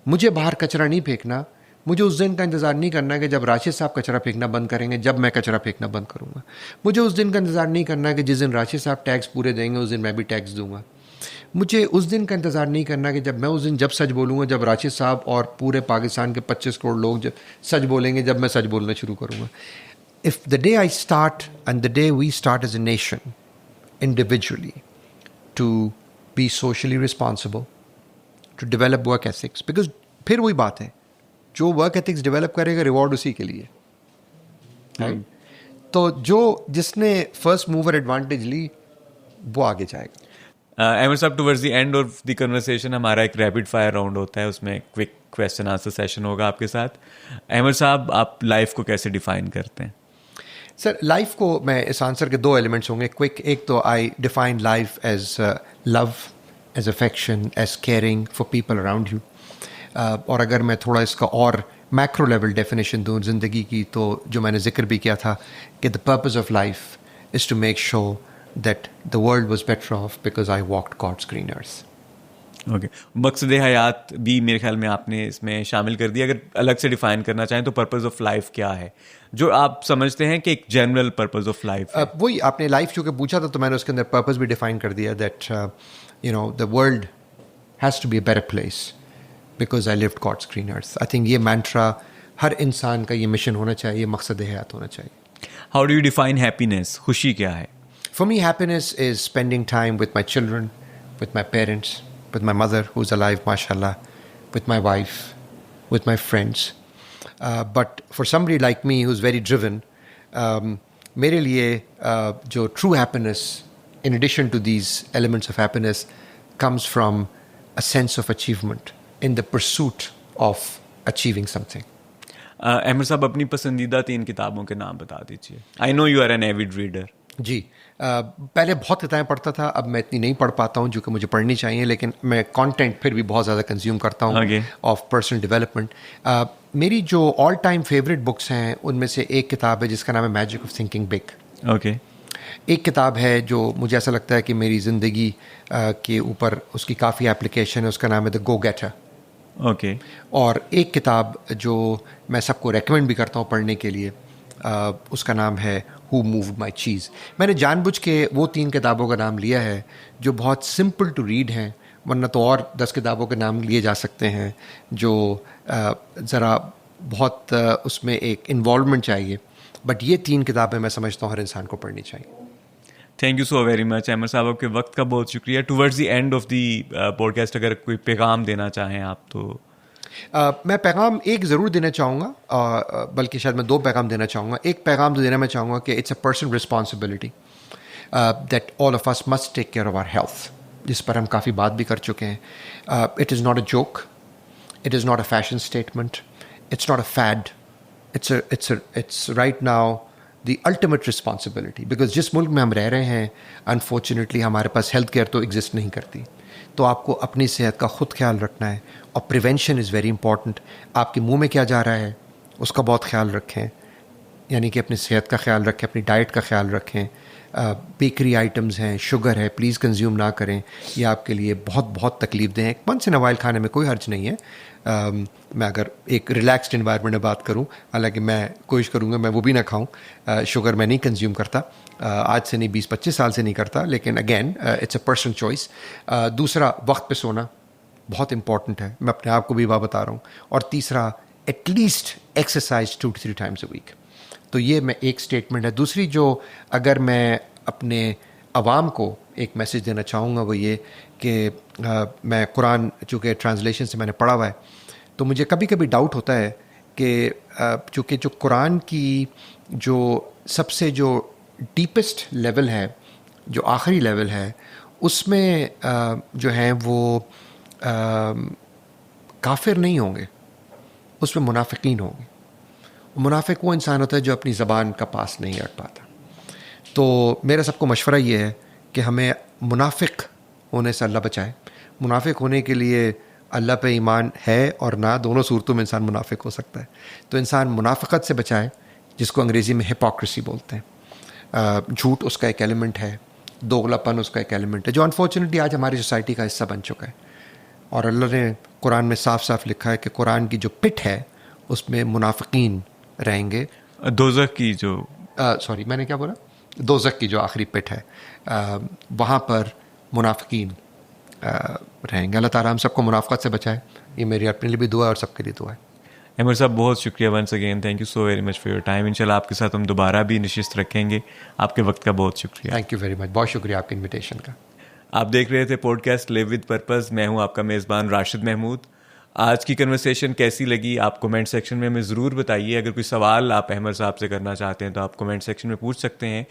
मुझे बाहर कचरा नहीं फेंकना, मुझे उस दिन का इंतज़ार नहीं करना है कि जब राशिद साहब कचरा फेंकना बंद करेंगे जब मैं कचरा फेंकना बंद करूँगा, मुझे उस दिन का इंतज़ार नहीं करना है कि जिस दिन राशिद साहब टैक्स पूरे देंगे उस दिन मैं भी टैक्स दूंगा, मुझे उस दिन का इंतज़ार नहीं करना कि जब सच बोलूँगा, जब राशिद साहब और पूरे पाकिस्तान के 25 करोड़ लोग जब सच बोलेंगे, जब मैं सच बोलना शुरू करूँगा. If the day I start and the day we start as a nation individually to be socially responsible, to develop work ethics, because फिर वही बात है, जो वर्क एथिक्स डेवलप करेगा रिवॉर्ड उसी के लिए. तो जिसने फर्स्ट मूवर एडवांटेज ली वो आगे जाएगा. अहमद साहब, towards the end of the conversation हमारा एक रैपिड फायर राउंड होता है, उसमें क्विक क्वेश्चन आंसर सेशन होगा आपके साथ. अहमद साहब, आप लाइफ को कैसे डिफाइन करते हैं? सर, लाइफ को मैं इस आंसर के 2 एलिमेंट्स होंगे क्विक. एक तो I define life as love, as affection, as caring for people around you. और अगर मैं थोड़ा इसका और मैक्रो लेवल डेफिनेशन दूँ ज़िंदगी की, तो जो मैंने जिक्र भी किया था कि the purpose of life is to make sure that the world was better off because I walked God's green earth. Okay, मकसद हयात भी मेरे ख्याल में आपने इसमें शामिल कर दिया. अगर अलग से डिफाइन करना चाहें तो पर्पस ऑफ लाइफ क्या है, जो आप समझते हैं कि एक जनरल पर्पस ऑफ लाइफ है? वही आपने लाइफ चूँकि पूछा था तो मैंने उसके अंदर पर्पस भी डिफाइन कर दिया, that the world has to be a better place because I lived God's green earth. I think ये मैंट्रा हर इंसान का ये मिशन होना चाहिए, मकसद हयात होना चाहिए. How do you define happiness? खुशी क्या है? For me, happiness is spending time with my children, with my parents, with my mother, who's alive, mashallah, with my wife, with my friends. But for somebody like me who's very driven, मेरे लिए जो true happiness, in addition to these elements of happiness, comes from a sense of achievement in the pursuit of achieving something. Ahmad साहब, अपनी पसंदीदा 3 किताबों के नाम बता दीजिए. I know you are an avid reader. जी, पहले बहुत किताबें पढ़ता था, अब मैं इतनी नहीं पढ़ पाता हूँ जो कि मुझे पढ़नी चाहिए, लेकिन मैं कंटेंट फिर भी बहुत ज़्यादा कंज्यूम करता हूँ ऑफ पर्सनल डेवलपमेंट. मेरी जो ऑल टाइम फेवरेट बुक्स हैं उनमें से एक किताब है जिसका नाम है magic of thinking big. Okay. एक किताब है जो मुझे ऐसा लगता है कि मेरी ज़िंदगी के ऊपर उसकी काफ़ी एप्लीकेशन है, उसका नाम है द गो गेटर. ओके. और एक किताब जो मैं सबको रेकमेंड भी करता हूँ पढ़ने के लिए, उसका नाम है Who Moved My Cheese. मैंने जानबूझ के वो 3 किताबों का नाम लिया है जो बहुत सिंपल टू रीड हैं, वरना तो और 10 किताबों के नाम लिए जा सकते हैं जो ज़रा बहुत उसमें एक इन्वॉल्वमेंट चाहिए. बट ये 3 किताबें मैं समझता हूँ हर इंसान को पढ़नी चाहिए. Thank you so very much Ahmed साहब, आपके वक्त का बहुत शुक्रिया. Towards the end of the podcast अगर कोई पैगाम देना चाहें आप तो? मैं पैगाम एक ज़रूर देना चाहूँगा, बल्कि शायद मैं 2 पैगाम देना चाहूँगा. एक पैगाम तो देना मैं चाहूँगा कि it's a personal responsibility that all of us must take care of our health, जिस पर हम काफ़ी बात भी कर चुके हैं. It is not a joke, it is not a fashion statement, it's not a fad, it's right now the ultimate responsibility. Because जिस मुल्क में हम रह रहे हैं अनफॉर्चुनेटली हमारे पास हेल्थ केयर तो एग्जिस्ट नहीं करती. तो आपको अपनी सेहत का ख़ुद ख्याल रखना है, और प्रिवेंशन इज़ वेरी इंपॉर्टेंट. आपके मुंह में क्या जा रहा है उसका बहुत ख्याल रखें, यानी कि अपनी सेहत का ख्याल रखें, अपनी डाइट का ख्याल रखें. बेकरी आइटम्स हैं, शुगर है, प्लीज़ कंज्यूम ना करें, ये आपके लिए बहुत बहुत तकलीफ दें. वंस इन अ वाइल खाने में कोई हर्ज नहीं है. मैं अगर एक रिलैक्स्ड इन्वायरमेंट में बात करूं, हालांकि मैं कोशिश करूंगा मैं वो भी ना खाऊं. शुगर मैं नहीं कंज्यूम करता, आज से नहीं 20-25 साल से नहीं करता, लेकिन again it's a personal choice. दूसरा, वक्त पे सोना बहुत इंपॉर्टेंट है, मैं अपने आप को भी बता रहा हूँ. और तीसरा, at least exercise 2 to 3 times a week. तो ये मैं एक स्टेटमेंट है. दूसरी जो अगर मैं अपने अवाम को एक मैसेज देना चाहूँगा वो ये कि मैं कुरान चूँकि ट्रांसलेशन से मैंने पढ़ा हुआ है, तो मुझे कभी कभी डाउट होता है कि चूँकि जो कुरान की जो सबसे जो डीपेस्ट लेवल है, जो आखिरी लेवल है, उसमें जो हैं वो काफिर नहीं होंगे, उसमें मुनाफिकीन होंगे. मुनाफिक वो इंसान होता है जो अपनी ज़बान का पास नहीं रख पाता. तो मेरा सबको मशवरा ये है कि हमें मुनाफिक होने से अल्लाह बचाए. मुनाफिक होने के लिए अल्लाह पे ईमान है और ना, दोनों सूरतों में इंसान मुनाफिक हो सकता है. तो इंसान मुनाफिकत से बचाए, जिसको अंग्रेज़ी में हिपोक्रेसी बोलते हैं. झूठ उसका एक एलिमेंट है, दोगलापन उसका एक एलिमेंट है, जो अनफॉर्चुनेटली आज हमारी सोसाइटी का हिस्सा बन चुका है. और अल्लाह ने कुरान में साफ साफ लिखा है कि कुरान की जो पिट है उसमें मुनाफिकीन रहेंगे. दोज़ख की जो सॉरी मैंने क्या बोला, दोज़ख की जो आखिरी पिट है, वहाँ पर मुनाफिकीन रहेंगे। अल्लाह ताला हम सबको मुनाफ़क़त से बचाए, ये मेरी अपने लिए भी दुआ है और सबके लिए दुआ है। अहमद साहब बहुत शुक्रिया once again, thank you so very much for your time. इंशाल्लाह आपके साथ हम दोबारा भी नशिस्त रखेंगे। आपके वक्त का बहुत शुक्रिया। थैंक यू वेरी मच, बहुत शुक्रिया आपके इन्विटेशन का। आप देख रहे थे पॉडकास्ट लिव विद पर्पस। मैं हूं आपका मेज़बान राशिद महमूद। आज की कन्वर्सेशन कैसी लगी आप कमेंट सेक्शन में हमें ज़रूर बताइए। अगर कोई सवाल आप अहमद साहब से करना चाहते हैं तो आप कमेंट सेक्शन में पूछ सकते हैं।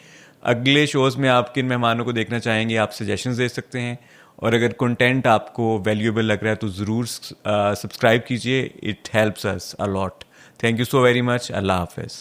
अगले शोज़ में आप किन मेहमानों को देखना चाहेंगे आप सजेशंस दे सकते हैं। और अगर कंटेंट आपको वैल्यूएबल लग रहा है तो ज़रूर सब्सक्राइब कीजिए, it helps us a lot. Thank you so very much. अल्लाह हाफिज़।